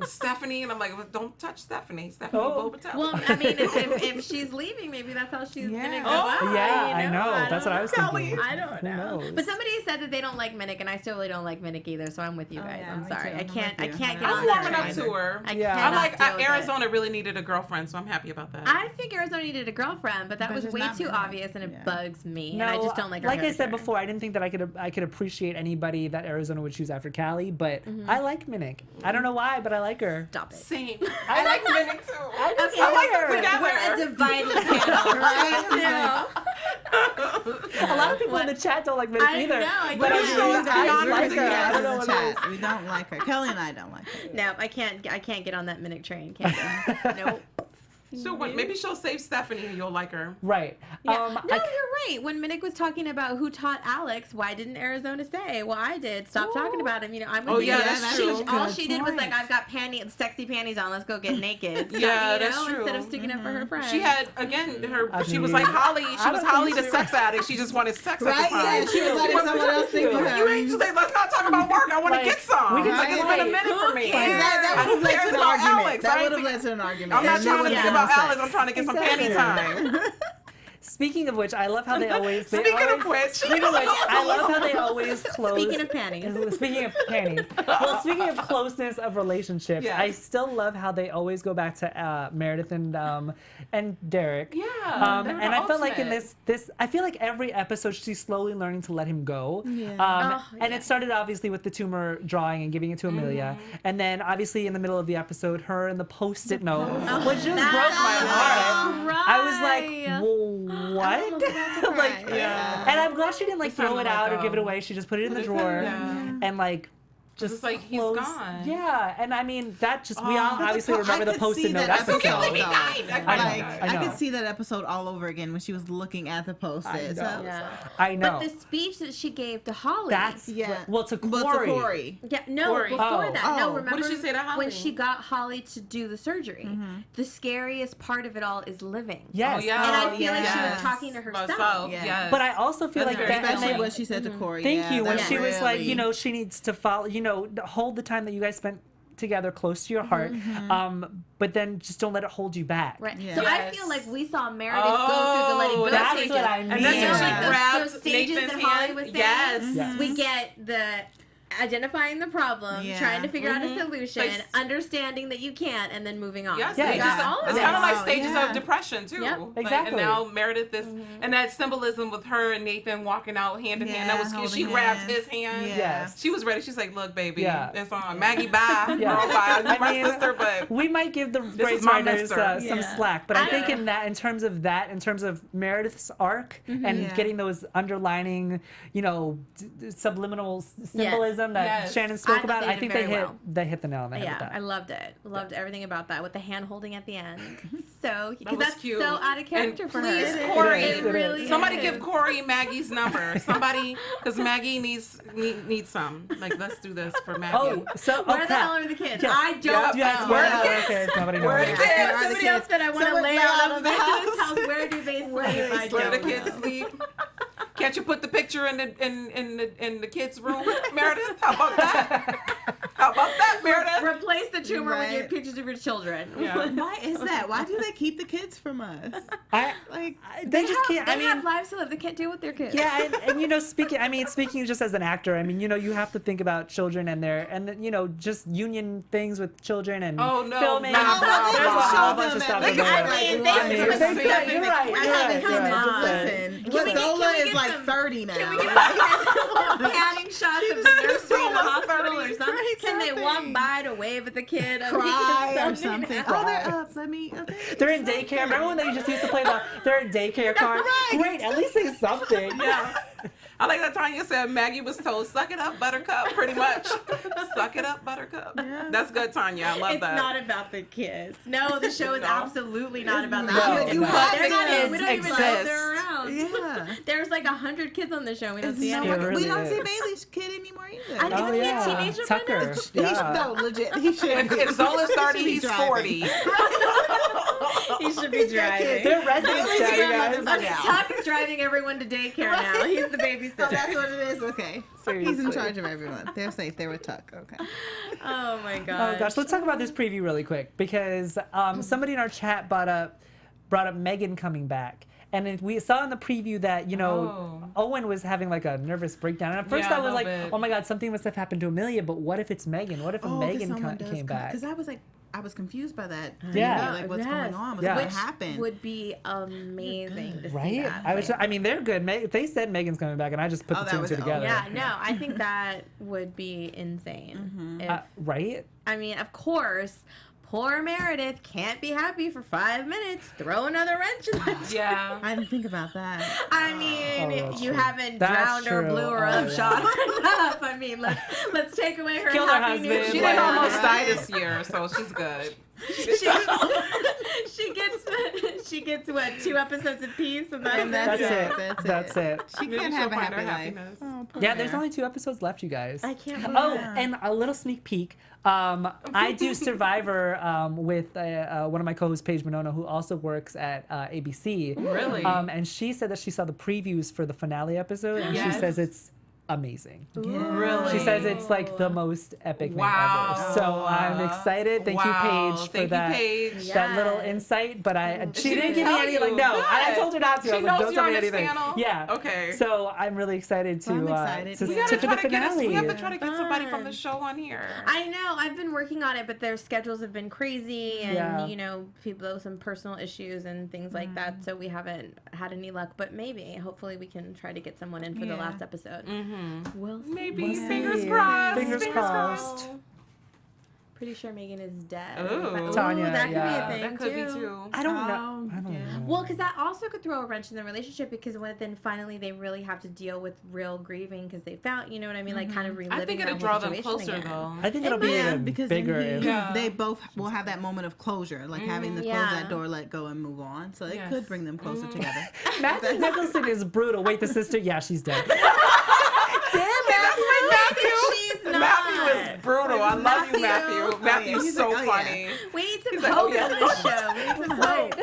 [SPEAKER 4] Stephanie, and I'm like, well, don't touch Stephanie. Stephanie Bobo.
[SPEAKER 1] Well, I mean, if she's leaving, maybe that's how she's going to go out.
[SPEAKER 3] Yeah, I know. That's what I was thinking.
[SPEAKER 1] I don't know. But somebody said that they don't like Minick, and I still really don't like Minick either, so I'm with you guys. I'm sorry. I can't get on
[SPEAKER 4] I'm warming up to her.
[SPEAKER 1] I'm
[SPEAKER 4] like, Arizona really needed a girlfriend, so I'm happy about that.
[SPEAKER 1] I think Arizona needed a girlfriend, but that was way too obvious, and it bugs me. And I just don't like her.
[SPEAKER 3] Like I said before, I didn't think that I could appreciate anybody that Arizona would choose after Kellie, but I like Minick. I don't know why, but I like her.
[SPEAKER 1] Stop it.
[SPEAKER 4] Same. I like Minick too.
[SPEAKER 1] I
[SPEAKER 4] like her together.
[SPEAKER 1] We're a divided panel right now.
[SPEAKER 3] A lot of people in the chat don't like Minick either.
[SPEAKER 1] I
[SPEAKER 3] but I like her. I don't know what it is.
[SPEAKER 5] We don't like her. Kellie and I don't like her.
[SPEAKER 1] No, I can't get on that Minick train. Can't get. Nope.
[SPEAKER 4] So what? Maybe she'll save Stephanie and you'll like her.
[SPEAKER 3] Right.
[SPEAKER 1] Yeah. No, you're right. When Minick was talking about who taught Alex, why didn't Arizona say? Well, I did. Stop talking about him. I'm with you.
[SPEAKER 4] That's true.
[SPEAKER 1] All she did was like, I've got sexy panties on. Let's go get naked.
[SPEAKER 4] That's true.
[SPEAKER 1] Instead of sticking up for her friends.
[SPEAKER 4] She had she was like Holly. She was Holly the sex addict. She just wanted sex at the time.
[SPEAKER 5] Yeah, she was letting someone else think for her.
[SPEAKER 4] You ain't just like, let's not talk about work. I want to get some. It's been a minute for me.
[SPEAKER 5] That would have led to an argument. That would have led to an argument.
[SPEAKER 4] I'm not trying to think about Alex. I'm trying to get some panty time.
[SPEAKER 3] Speaking of which, I love how they always.
[SPEAKER 4] I
[SPEAKER 3] love how they always close.
[SPEAKER 1] Speaking of panties.
[SPEAKER 3] Well, speaking of closeness of relationships,
[SPEAKER 4] yes.
[SPEAKER 3] I still love how they always go back to Meredith and Derek.
[SPEAKER 4] Yeah.
[SPEAKER 3] And I felt like in this, I feel like every episode she's slowly learning to let him go.
[SPEAKER 5] Yeah.
[SPEAKER 3] And it started obviously with the tumor drawing and giving it to Amelia, and then obviously in the middle of the episode, her and the Post-it note, which just broke my heart.
[SPEAKER 1] Right.
[SPEAKER 3] I was like, whoa. What? And I'm glad she didn't throw it out or give it away. She just put it in the drawer and just
[SPEAKER 4] like he's gone.
[SPEAKER 3] Yeah, and I mean that just we all obviously remember the Post-it note episode.
[SPEAKER 5] I could see that episode all over again when she was looking at the Post-it.
[SPEAKER 3] I know.
[SPEAKER 1] But the speech that she gave to Holly.
[SPEAKER 3] That's well to Corey.
[SPEAKER 1] Yeah, no, before that. No, remember
[SPEAKER 4] what did she say to Holly?
[SPEAKER 1] when she got Holly to do the surgery? The scariest part of it all is living.
[SPEAKER 3] Yes.
[SPEAKER 1] And I feel like she was talking to herself.
[SPEAKER 5] Yes.
[SPEAKER 3] But I also feel like that,
[SPEAKER 5] especially what she said to Corey.
[SPEAKER 3] Thank you. When she was like, she needs to follow, hold the time that you guys spent together close to your heart, but then just don't let it hold you back.
[SPEAKER 1] Right. Yeah. So I feel like we saw Meredith go through the letting go
[SPEAKER 3] that's
[SPEAKER 1] stages.
[SPEAKER 3] what I mean.
[SPEAKER 4] And then she grabbed
[SPEAKER 1] those stages
[SPEAKER 4] Nathan's
[SPEAKER 1] that Holly
[SPEAKER 4] hand.
[SPEAKER 1] was saying.
[SPEAKER 4] Yes.
[SPEAKER 1] We get the identifying the problem, trying to figure out a solution, understanding that you can't, and then moving on.
[SPEAKER 4] Yes, it's kind of like stages of depression too.
[SPEAKER 1] Yep.
[SPEAKER 3] Exactly.
[SPEAKER 4] And now Meredith is, and that symbolism with her and Nathan walking out hand in hand. That was cute. She grabbed his hand.
[SPEAKER 3] Yes.
[SPEAKER 4] She was ready. She's like, "Look, baby, it's on. Maggie, bye. Girl, bye. You're my sister, but
[SPEAKER 3] we might give the race riders some slack, but I think in terms of Meredith's arc and getting those underlining, subliminal symbolism that Shannon spoke about, I think they hit the nail on the head with that.
[SPEAKER 1] I loved it. Loved everything about that with the hand holding at the end. So because that's
[SPEAKER 4] cute.
[SPEAKER 1] so out of character
[SPEAKER 4] and
[SPEAKER 1] for
[SPEAKER 4] please,
[SPEAKER 1] her.
[SPEAKER 4] Corey,
[SPEAKER 1] It really
[SPEAKER 4] somebody
[SPEAKER 1] is.
[SPEAKER 4] give Corey Maggie's number. Somebody, because Maggie needs some. Let's do this for Maggie.
[SPEAKER 3] Oh, so
[SPEAKER 1] where the hell are the kids?
[SPEAKER 3] Yes.
[SPEAKER 1] I don't know.
[SPEAKER 3] Where are the kids? Nobody knows.
[SPEAKER 4] Where are the kids?
[SPEAKER 1] Somebody else said I want to lay out of the house. Where do they sleep? I
[SPEAKER 4] Where the
[SPEAKER 1] don't
[SPEAKER 4] kids
[SPEAKER 1] know.
[SPEAKER 4] sleep? Can't you put the picture in the kids' room, Meredith? How about that? How about that, Meredith?
[SPEAKER 1] Replace the tumor with your pictures of your children.
[SPEAKER 4] Yeah.
[SPEAKER 5] Why is that? Why do they keep the kids from us?
[SPEAKER 3] They just can't.
[SPEAKER 1] They have lives to live. They can't deal with their kids.
[SPEAKER 3] Yeah, and speaking just as an actor, you have to think about children and just union things with children and filming.
[SPEAKER 5] There's a whole bunch of stuff.
[SPEAKER 3] You're right.
[SPEAKER 5] Listen, Zola is like 30 now.
[SPEAKER 1] Can we get panning shots of the nursery in the hospital or something? Can they walk by to wave at the kid?
[SPEAKER 5] Cry or something. Oh, they're up. Let me. Okay.
[SPEAKER 3] They're in daycare. Remember when they just used to play they're in daycare card? Great, at least say something.
[SPEAKER 4] Yeah. I like that Tanya said Maggie was told, suck it up, Buttercup, pretty much. Suck it up, Buttercup. Yeah. That's good, Tanya. I love that.
[SPEAKER 1] It's not about the kids. No, the show is absolutely not about the kids.
[SPEAKER 5] We
[SPEAKER 1] don't even know if they're around.
[SPEAKER 5] Yeah.
[SPEAKER 1] There's like 100 kids on the show. We don't see any.
[SPEAKER 5] We don't see Bailey's kid anymore either.
[SPEAKER 1] Isn't he a teenager
[SPEAKER 3] Tucker.
[SPEAKER 5] No, legit. He should.
[SPEAKER 4] If Zola's 30, he's 40.
[SPEAKER 1] He should be driving.
[SPEAKER 3] They're residents, guys.
[SPEAKER 1] Tuck is driving everyone to daycare now. He's the babysitter.
[SPEAKER 5] So that's what it is. Okay.
[SPEAKER 3] Seriously.
[SPEAKER 5] He's in charge of everyone. They're safe. They're with Tuck. Okay.
[SPEAKER 1] Oh my gosh.
[SPEAKER 3] Oh gosh. Let's talk about this preview really quick because somebody in our chat brought up Megan coming back. And we saw in the preview that, Owen was having like a nervous breakdown. And at first I was like, oh my God, something must have happened to Amelia. But what if it's Megan? What if Megan came back?
[SPEAKER 5] Because I was confused by that.
[SPEAKER 3] Yeah.
[SPEAKER 5] Like what's going on?
[SPEAKER 3] Yeah.
[SPEAKER 5] What happened?
[SPEAKER 1] Would be amazing to see
[SPEAKER 3] right?
[SPEAKER 1] that.
[SPEAKER 3] They're good. They said Megan's coming back, and I just put the two and two together.
[SPEAKER 1] Yeah, no, I think that would be insane.
[SPEAKER 3] Right?
[SPEAKER 1] I mean, of course, poor Meredith can't be happy for 5 minutes. Throw another wrench in that.
[SPEAKER 4] Yeah.
[SPEAKER 5] I didn't think about that.
[SPEAKER 1] I mean, you
[SPEAKER 3] true.
[SPEAKER 1] haven't
[SPEAKER 3] That's
[SPEAKER 1] drowned her,
[SPEAKER 3] true.
[SPEAKER 1] blew her up, shot her enough. I mean, let's take away her
[SPEAKER 3] Kill her
[SPEAKER 1] happy news.
[SPEAKER 3] husband.
[SPEAKER 4] She didn't almost die this year, so she's good.
[SPEAKER 1] She gets what, 2 episodes apiece, and that's
[SPEAKER 3] That's it.
[SPEAKER 5] She can't have a happy life.
[SPEAKER 4] Oh,
[SPEAKER 3] There's only 2 episodes left, you guys.
[SPEAKER 1] I can't believe that.
[SPEAKER 3] And a little sneak peek. I do Survivor with one of my co-hosts, Paige Monona, who also works at ABC.
[SPEAKER 4] Really?
[SPEAKER 3] And she said that she saw the previews for the finale episode, and she says it's amazing.
[SPEAKER 5] Yeah.
[SPEAKER 4] Really?
[SPEAKER 3] She says it's like the most epic thing
[SPEAKER 4] Wow.
[SPEAKER 3] ever. So I'm excited. Thank you, Paige, for that little insight. But she didn't give me any I told her not to.
[SPEAKER 4] She
[SPEAKER 3] I was
[SPEAKER 4] knows
[SPEAKER 3] like, don't
[SPEAKER 4] you're
[SPEAKER 3] tell
[SPEAKER 4] on
[SPEAKER 3] me
[SPEAKER 4] this
[SPEAKER 3] anything.
[SPEAKER 4] panel?
[SPEAKER 3] Yeah.
[SPEAKER 4] Okay.
[SPEAKER 3] So I'm really excited to
[SPEAKER 5] I'm excited.
[SPEAKER 3] to
[SPEAKER 4] We have
[SPEAKER 3] the
[SPEAKER 4] to
[SPEAKER 3] finale.
[SPEAKER 4] we have to try to get somebody from the show on here.
[SPEAKER 1] I know. I've been working on it, but their schedules have been crazy, and people have some personal issues and things like that. So we haven't had any luck. But maybe, hopefully, we can try to get someone in for the last episode.
[SPEAKER 4] Mm-hmm.
[SPEAKER 1] We'll see.
[SPEAKER 4] Maybe.
[SPEAKER 3] We'll
[SPEAKER 4] Fingers
[SPEAKER 3] see.
[SPEAKER 4] crossed.
[SPEAKER 3] Fingers crossed.
[SPEAKER 1] Pretty sure Megan is dead.
[SPEAKER 4] Ooh.
[SPEAKER 3] Tanya,
[SPEAKER 1] that could be a
[SPEAKER 3] yeah.
[SPEAKER 1] thing
[SPEAKER 4] That could be too.
[SPEAKER 3] I don't know. I don't know.
[SPEAKER 1] Well, because that also could throw a wrench in the relationship because then finally they really have to deal with real grieving because they found, you know what I mean, like kind of reliving.
[SPEAKER 4] I think
[SPEAKER 1] that
[SPEAKER 4] it'll
[SPEAKER 1] whole
[SPEAKER 4] draw them
[SPEAKER 1] situation
[SPEAKER 4] closer
[SPEAKER 1] again.
[SPEAKER 4] though.
[SPEAKER 3] I think it'll be even
[SPEAKER 5] because
[SPEAKER 3] bigger.
[SPEAKER 5] they both will have that moment of closure, like having to close that door, let go, and move on. So it could bring them closer together.
[SPEAKER 3] Matthew Nicholson is brutal. Wait, the sister? Yeah, she's dead.
[SPEAKER 4] Matthew is brutal. I love you, Matthew. Matthew's so funny.
[SPEAKER 1] We need to vote on this show. We need to vote.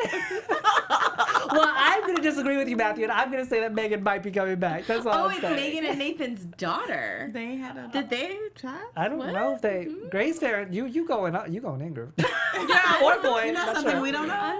[SPEAKER 3] Well, I'm going to disagree with you, Matthew, and I'm going to say that Megan might be coming back. That's all I'm
[SPEAKER 1] it's
[SPEAKER 3] saying.
[SPEAKER 1] Megan and Nathan's daughter.
[SPEAKER 5] They had a
[SPEAKER 1] Did they?
[SPEAKER 5] child?
[SPEAKER 3] I don't know if they. Grace Fair, you going in, girl.
[SPEAKER 4] Yeah.
[SPEAKER 3] Or boy.
[SPEAKER 5] You know
[SPEAKER 3] not
[SPEAKER 5] something
[SPEAKER 3] sure.
[SPEAKER 5] we don't know?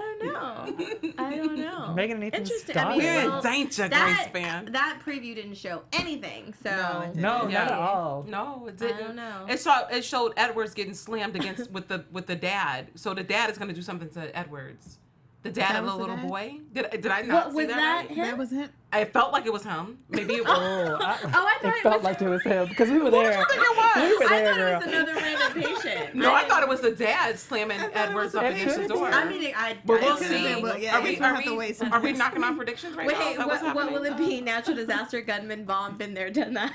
[SPEAKER 1] I don't know.
[SPEAKER 3] Megan and Nathan's
[SPEAKER 1] Interesting.
[SPEAKER 3] daughter.
[SPEAKER 4] We're in danger, Grace fan.
[SPEAKER 1] That preview didn't show anything, so
[SPEAKER 3] No, not at all.
[SPEAKER 4] No, it didn't.
[SPEAKER 1] I don't know.
[SPEAKER 4] It showed Edwards getting slammed against with the dad. So the dad is going to do something to Edwards. The dad of the little boy. Did I not see
[SPEAKER 1] was
[SPEAKER 4] that?
[SPEAKER 1] that
[SPEAKER 4] Right?
[SPEAKER 1] him?
[SPEAKER 5] That was him.
[SPEAKER 4] I felt like it was him. Maybe it was.
[SPEAKER 1] I thought
[SPEAKER 3] It felt like it was him because we were there.
[SPEAKER 4] I think it was.
[SPEAKER 3] We were
[SPEAKER 1] I
[SPEAKER 3] there,
[SPEAKER 1] thought
[SPEAKER 3] girl.
[SPEAKER 1] it was another random patient.
[SPEAKER 4] No, I thought it was the dad slamming Edwards up
[SPEAKER 3] It
[SPEAKER 4] against the
[SPEAKER 3] could
[SPEAKER 4] door.
[SPEAKER 3] be.
[SPEAKER 1] I mean,
[SPEAKER 4] But we'll
[SPEAKER 1] I could've
[SPEAKER 4] see.
[SPEAKER 1] been-
[SPEAKER 5] Well, yeah,
[SPEAKER 4] Are we
[SPEAKER 5] have to wait
[SPEAKER 4] knocking on predictions right now? Is
[SPEAKER 1] Wait,
[SPEAKER 4] that what's
[SPEAKER 1] what
[SPEAKER 4] happening?
[SPEAKER 1] will it be? Natural disaster, gunman, bomb, been there, done that.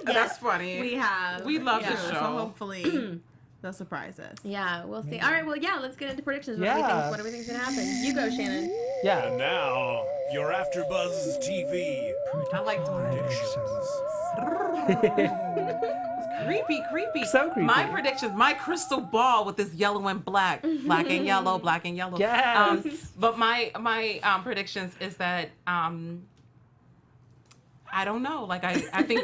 [SPEAKER 4] That's funny.
[SPEAKER 1] We have.
[SPEAKER 4] We love
[SPEAKER 1] yeah.
[SPEAKER 4] this
[SPEAKER 5] So
[SPEAKER 4] show.
[SPEAKER 5] hopefully they'll surprise us.
[SPEAKER 1] Yeah, we'll see. All right, well, yeah, let's get into predictions.
[SPEAKER 3] Yeah.
[SPEAKER 1] What do we think's gonna happen? You go, Shannon.
[SPEAKER 3] Yeah.
[SPEAKER 2] And now, your AfterBuzz TV
[SPEAKER 4] I like creepy.
[SPEAKER 3] So creepy.
[SPEAKER 4] My predictions, my crystal ball with this yellow and black and yellow, black and yellow.
[SPEAKER 3] Yes.
[SPEAKER 4] But my predictions is that I don't know. Like I think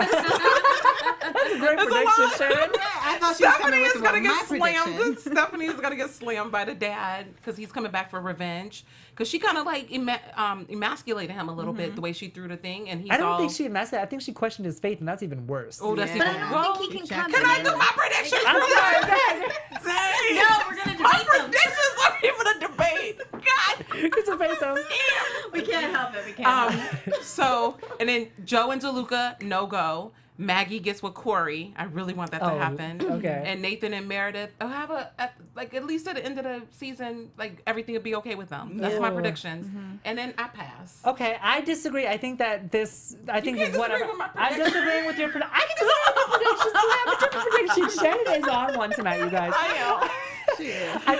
[SPEAKER 3] That's a great prediction, Sharon.
[SPEAKER 5] I thought she was
[SPEAKER 4] Stephanie
[SPEAKER 5] coming
[SPEAKER 4] is
[SPEAKER 5] with
[SPEAKER 4] gonna
[SPEAKER 5] my
[SPEAKER 4] get
[SPEAKER 5] prediction.
[SPEAKER 4] slammed. Stephanie is gonna get slammed by the dad because he's coming back for revenge. Because she kind of like emasculated him a little bit the way she threw the thing, and he's
[SPEAKER 3] I don't
[SPEAKER 4] all.
[SPEAKER 3] think she emasculated. I think she questioned his faith, and that's even worse.
[SPEAKER 4] Oh, that's
[SPEAKER 1] But
[SPEAKER 4] even.
[SPEAKER 1] I don't think he can come
[SPEAKER 4] Can I
[SPEAKER 1] in.
[SPEAKER 4] do my predictions?
[SPEAKER 3] I'm sorry.
[SPEAKER 4] Dang.
[SPEAKER 1] No, we're gonna
[SPEAKER 4] My
[SPEAKER 1] debate them.
[SPEAKER 4] predictions aren't even a debate. God.
[SPEAKER 3] It's a faith, though.
[SPEAKER 1] We can't help it. We can't help it.
[SPEAKER 4] So, and then Joe and DeLuca, no go. Maggie gets with Corey. I really want that to happen.
[SPEAKER 3] Okay.
[SPEAKER 4] And Nathan and Meredith, I'll have at least at the end of the season, like everything will be okay with them. That's my predictions. And then I pass.
[SPEAKER 3] Okay, I disagree. I think that this. I think
[SPEAKER 4] can't
[SPEAKER 3] whatever.
[SPEAKER 4] disagree with my
[SPEAKER 3] I'm
[SPEAKER 4] predictions.
[SPEAKER 3] disagreeing with your predictions. I can disagree with my predictions. I have a different prediction. Shannon is on one tonight, you guys.
[SPEAKER 4] I know.
[SPEAKER 3] I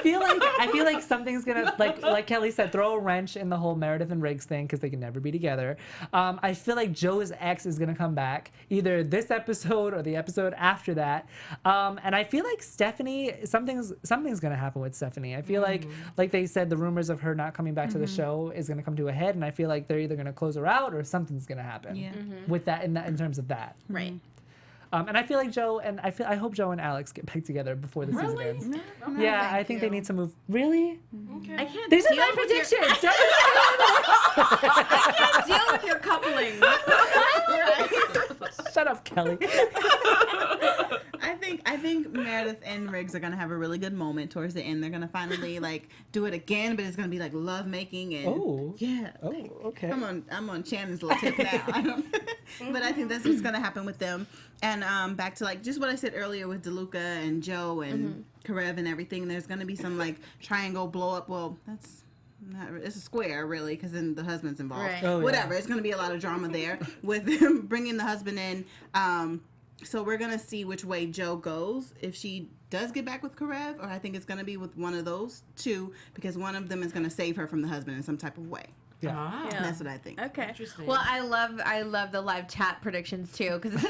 [SPEAKER 3] feel like something's gonna like Kelly said, throw a wrench in the whole Meredith and Riggs thing because they can never be together. I feel like Joe's ex is gonna come back either this episode or the episode after that. And I feel like Stephanie, something's gonna happen with Stephanie. I feel like they said, the rumors of her not coming back to the show is gonna come to a head, and I feel like they're either gonna close her out or something's gonna happen with that in terms of that.
[SPEAKER 1] Right.
[SPEAKER 3] And I feel like I hope Joe and Alex get back together before the season ends. Yeah, I think they need to move. Really?
[SPEAKER 4] Okay.
[SPEAKER 1] I can't.
[SPEAKER 3] These are
[SPEAKER 1] deal
[SPEAKER 3] my
[SPEAKER 1] with your-
[SPEAKER 3] predictions.
[SPEAKER 1] I can't deal with your coupling.
[SPEAKER 3] Shut up, Kelly.
[SPEAKER 5] I think Meredith and Riggs are gonna have a really good moment towards the end. They're gonna finally like do it again, but it's gonna be like love making and
[SPEAKER 3] Okay.
[SPEAKER 5] I'm on Shannon's little tip now. But I think that's what's gonna happen with them. And back to like just what I said earlier with DeLuca and Joe and Karev and everything. There's gonna be some like triangle blow up. Well, it's a square really, because then the husband's involved.
[SPEAKER 1] Right.
[SPEAKER 3] Oh, yeah.
[SPEAKER 5] Whatever. It's gonna be a lot of drama there with them bringing the husband in. So we're going to see which way Joe goes, if she does get back with Karev, or I think it's going to be with one of those two, because one of them is going to save her from the husband in some type of way.
[SPEAKER 4] Ah.
[SPEAKER 1] Yeah.
[SPEAKER 5] That's what I think.
[SPEAKER 1] Okay.
[SPEAKER 4] Interesting.
[SPEAKER 1] Well, I love the live chat predictions too, because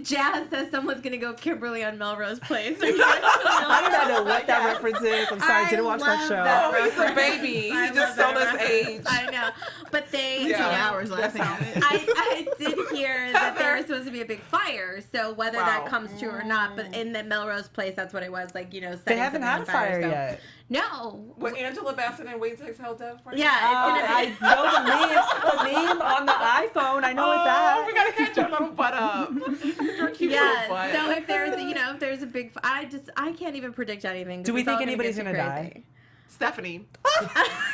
[SPEAKER 1] Jazz says someone's gonna go Kimberly on Melrose Place.
[SPEAKER 3] I do not know what that reference is. I'm sorry, I didn't watch that show.
[SPEAKER 1] that
[SPEAKER 4] Oh, he's a baby.
[SPEAKER 1] I
[SPEAKER 4] He just
[SPEAKER 1] love
[SPEAKER 4] sold
[SPEAKER 1] that
[SPEAKER 4] his age.
[SPEAKER 1] I know, but they.
[SPEAKER 5] 2 hours laughing at it.
[SPEAKER 1] I did hear that there was supposed to be a big fire, so whether that
[SPEAKER 4] Wow.
[SPEAKER 1] comes true or not, but in the Melrose Place, that's what it was, like,
[SPEAKER 3] They
[SPEAKER 1] setting
[SPEAKER 3] haven't
[SPEAKER 1] something
[SPEAKER 3] had
[SPEAKER 1] on
[SPEAKER 3] fire
[SPEAKER 1] so.
[SPEAKER 3] yet.
[SPEAKER 1] No.
[SPEAKER 4] With Angela Bassett and Wade Takes Hell Death.
[SPEAKER 1] Yeah,
[SPEAKER 3] I
[SPEAKER 1] it's gonna be.
[SPEAKER 3] know the meme on the iPhone. I know what that.
[SPEAKER 4] we gotta catch your little butt up. Your cute little
[SPEAKER 1] Yeah,
[SPEAKER 4] butt.
[SPEAKER 1] so if there's, if there's a big, I can't even predict anything.
[SPEAKER 3] Do we
[SPEAKER 1] It's all
[SPEAKER 3] think anybody's
[SPEAKER 1] get
[SPEAKER 3] gonna
[SPEAKER 1] too
[SPEAKER 3] die?
[SPEAKER 1] crazy.
[SPEAKER 4] Stephanie.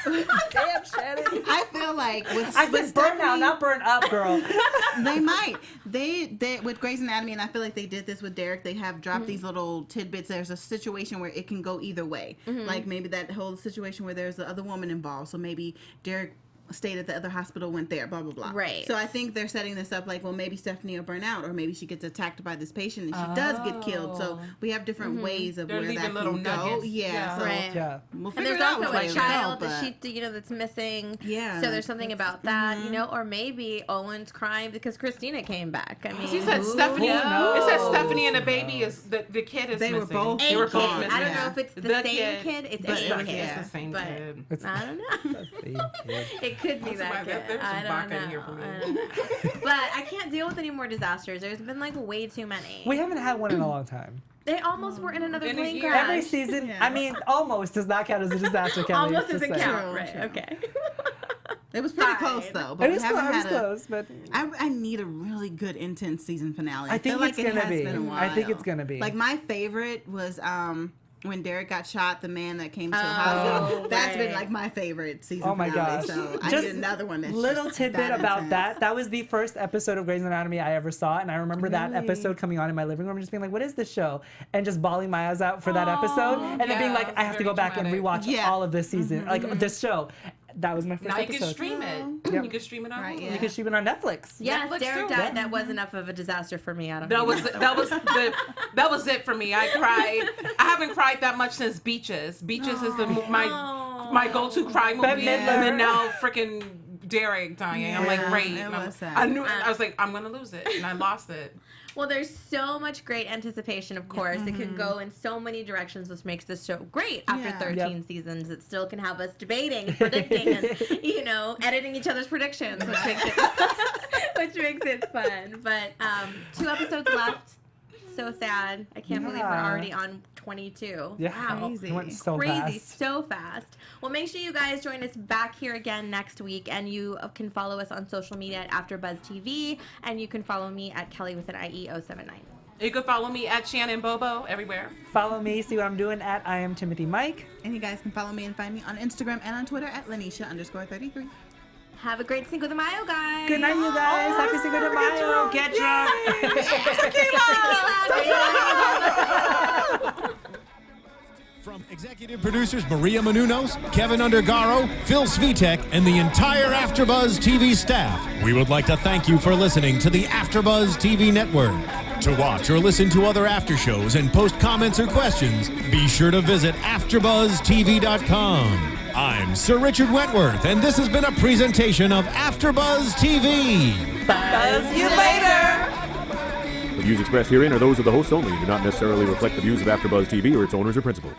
[SPEAKER 3] Damn, Shannon.
[SPEAKER 5] I feel like with
[SPEAKER 3] I said burn now, not burn up, girl.
[SPEAKER 5] they might. They with Grey's Anatomy, and I feel like they did this with Derek. They have dropped these little tidbits. There's a situation where it can go either way. Like maybe that whole situation where there's the other woman involved. So maybe Derek stayed at the other hospital, went there, blah, blah, blah.
[SPEAKER 1] Right.
[SPEAKER 5] So I think they're setting this up like, well, maybe Stephanie will burn out, or maybe she gets attacked by this patient and she does get killed. So we have different ways of
[SPEAKER 4] They're
[SPEAKER 5] where
[SPEAKER 4] leaving
[SPEAKER 5] that
[SPEAKER 4] little
[SPEAKER 5] can go.
[SPEAKER 4] nuggets.
[SPEAKER 5] Yeah. So
[SPEAKER 1] Right.
[SPEAKER 3] Yeah.
[SPEAKER 5] we'll
[SPEAKER 1] And
[SPEAKER 5] figure
[SPEAKER 1] there's
[SPEAKER 5] it out
[SPEAKER 1] also
[SPEAKER 5] which
[SPEAKER 1] a
[SPEAKER 5] way it'll
[SPEAKER 1] child
[SPEAKER 5] go,
[SPEAKER 1] that
[SPEAKER 5] but-
[SPEAKER 1] she, that's missing.
[SPEAKER 5] Yeah.
[SPEAKER 1] So there's something about that, or maybe Owen's crying because Christina came back. I mean,
[SPEAKER 4] She said Stephanie.
[SPEAKER 3] knows?
[SPEAKER 4] It said Stephanie and the baby is the kid is
[SPEAKER 5] They were
[SPEAKER 4] missing.
[SPEAKER 5] both-
[SPEAKER 4] They were
[SPEAKER 1] kid.
[SPEAKER 4] both missing.
[SPEAKER 1] I don't know
[SPEAKER 5] Yeah.
[SPEAKER 1] if it's the
[SPEAKER 4] The
[SPEAKER 1] same kid. It's
[SPEAKER 5] but
[SPEAKER 1] a
[SPEAKER 5] it's
[SPEAKER 1] kid.
[SPEAKER 5] the
[SPEAKER 4] same
[SPEAKER 1] but
[SPEAKER 4] kid.
[SPEAKER 1] I don't know. It could be that kid.
[SPEAKER 4] There's some
[SPEAKER 1] I don't
[SPEAKER 4] vodka
[SPEAKER 1] know.
[SPEAKER 4] in here for me.
[SPEAKER 1] I don't know. But I can't deal with any more disasters. There's been like way too many.
[SPEAKER 3] We haven't had one in a long time.
[SPEAKER 1] They almost were in another
[SPEAKER 4] In a
[SPEAKER 1] plane
[SPEAKER 4] year.
[SPEAKER 1] crash.
[SPEAKER 3] Every season,
[SPEAKER 5] Yeah.
[SPEAKER 3] I mean, almost does not count as a disaster, Kelly.
[SPEAKER 1] Almost
[SPEAKER 3] Just
[SPEAKER 1] doesn't
[SPEAKER 3] saying.
[SPEAKER 1] count.
[SPEAKER 5] True,
[SPEAKER 1] Right.
[SPEAKER 5] true.
[SPEAKER 1] Okay.
[SPEAKER 5] It was pretty
[SPEAKER 1] Fine.
[SPEAKER 5] close though. But
[SPEAKER 3] It
[SPEAKER 5] we
[SPEAKER 3] is
[SPEAKER 5] haven't had
[SPEAKER 3] close, but
[SPEAKER 5] I need a really good intense season finale.
[SPEAKER 3] I think
[SPEAKER 5] feel like
[SPEAKER 3] it's
[SPEAKER 5] it
[SPEAKER 3] gonna
[SPEAKER 5] has
[SPEAKER 3] be.
[SPEAKER 5] been a
[SPEAKER 3] I think
[SPEAKER 5] while.
[SPEAKER 3] it's gonna be.
[SPEAKER 5] Like my favorite was when Derek got shot, the man that came to the
[SPEAKER 1] Oh,
[SPEAKER 5] hospital. That's been
[SPEAKER 1] right.
[SPEAKER 5] like my favorite season
[SPEAKER 3] oh my
[SPEAKER 5] finale.
[SPEAKER 3] gosh.
[SPEAKER 5] So I
[SPEAKER 3] Just
[SPEAKER 5] need another one that's
[SPEAKER 3] little
[SPEAKER 5] just
[SPEAKER 3] tidbit
[SPEAKER 5] that
[SPEAKER 3] about
[SPEAKER 5] intense.
[SPEAKER 3] that. That was the first episode of Grey's Anatomy I ever saw, and I remember that
[SPEAKER 5] Really?
[SPEAKER 3] episode coming on in my living room, just being like, "What is this show?" And just bawling my eyes out for that episode, and then being
[SPEAKER 4] yeah,
[SPEAKER 3] like, "I have to
[SPEAKER 4] very
[SPEAKER 3] go back and
[SPEAKER 4] dramatic.
[SPEAKER 3] rewatch
[SPEAKER 5] Yeah.
[SPEAKER 3] all of this season, like this show." That was my first
[SPEAKER 4] Now you
[SPEAKER 3] episode.
[SPEAKER 4] can stream it.
[SPEAKER 3] Yep.
[SPEAKER 4] You can stream it on
[SPEAKER 5] Right,
[SPEAKER 4] Hulu.
[SPEAKER 5] yeah.
[SPEAKER 3] You can stream it on Netflix.
[SPEAKER 1] Yes,
[SPEAKER 4] Netflix
[SPEAKER 1] Derek
[SPEAKER 4] too.
[SPEAKER 1] died. That was enough of a disaster for me. I don't
[SPEAKER 4] That
[SPEAKER 1] know.
[SPEAKER 4] was it for me. I cried. I haven't cried that much since Beaches. Beaches is my go-to cry movie,
[SPEAKER 3] Bette Midler.
[SPEAKER 4] and then now freaking Derek dying. I'm like,
[SPEAKER 5] Yeah,
[SPEAKER 4] great.
[SPEAKER 5] it
[SPEAKER 4] And
[SPEAKER 5] was sad.
[SPEAKER 4] I was like, I'm gonna lose it, and I lost it.
[SPEAKER 1] Well, there's so much great anticipation, of course. It can go in so many directions, which makes this show great after
[SPEAKER 5] Yeah.
[SPEAKER 1] 13 seasons. It still can have us debating and predicting and, editing each other's predictions, which makes it which makes it fun. But 2 episodes left. So sad. I can't believe we're already on 22.
[SPEAKER 3] Yeah.
[SPEAKER 1] Wow.
[SPEAKER 3] It went so
[SPEAKER 1] Crazy,
[SPEAKER 3] fast.
[SPEAKER 1] so fast. Well, make sure you guys join us back here again next week, and you can follow us on social media at AfterBuzz TV, and you can follow me at Kellie with an IE079.
[SPEAKER 4] You can follow me at Shannon Bobo everywhere.
[SPEAKER 3] Follow me, see what I'm doing at I am Timothy Mike.
[SPEAKER 5] And you guys can follow me and find me on Instagram and on Twitter at Lynneisha_33.
[SPEAKER 1] Have a great Cinco de Mayo, guys.
[SPEAKER 3] Good night, you guys. Happy Cinco de Mayo. Get drunk.
[SPEAKER 2] From executive producers Maria Menounos, Kevin Undergaro, Phil Svitek, and the entire AfterBuzz TV staff, we would like to thank you for listening to the AfterBuzz TV network. To watch or listen to other after shows and post comments or questions, be sure to visit AfterBuzzTV.com. I'm Sir Richard Wentworth, and this has been a presentation of AfterBuzz TV.
[SPEAKER 4] Buzz you later.
[SPEAKER 6] The views expressed herein are those of the hosts only and do not necessarily reflect the views of AfterBuzz TV or its owners or principals.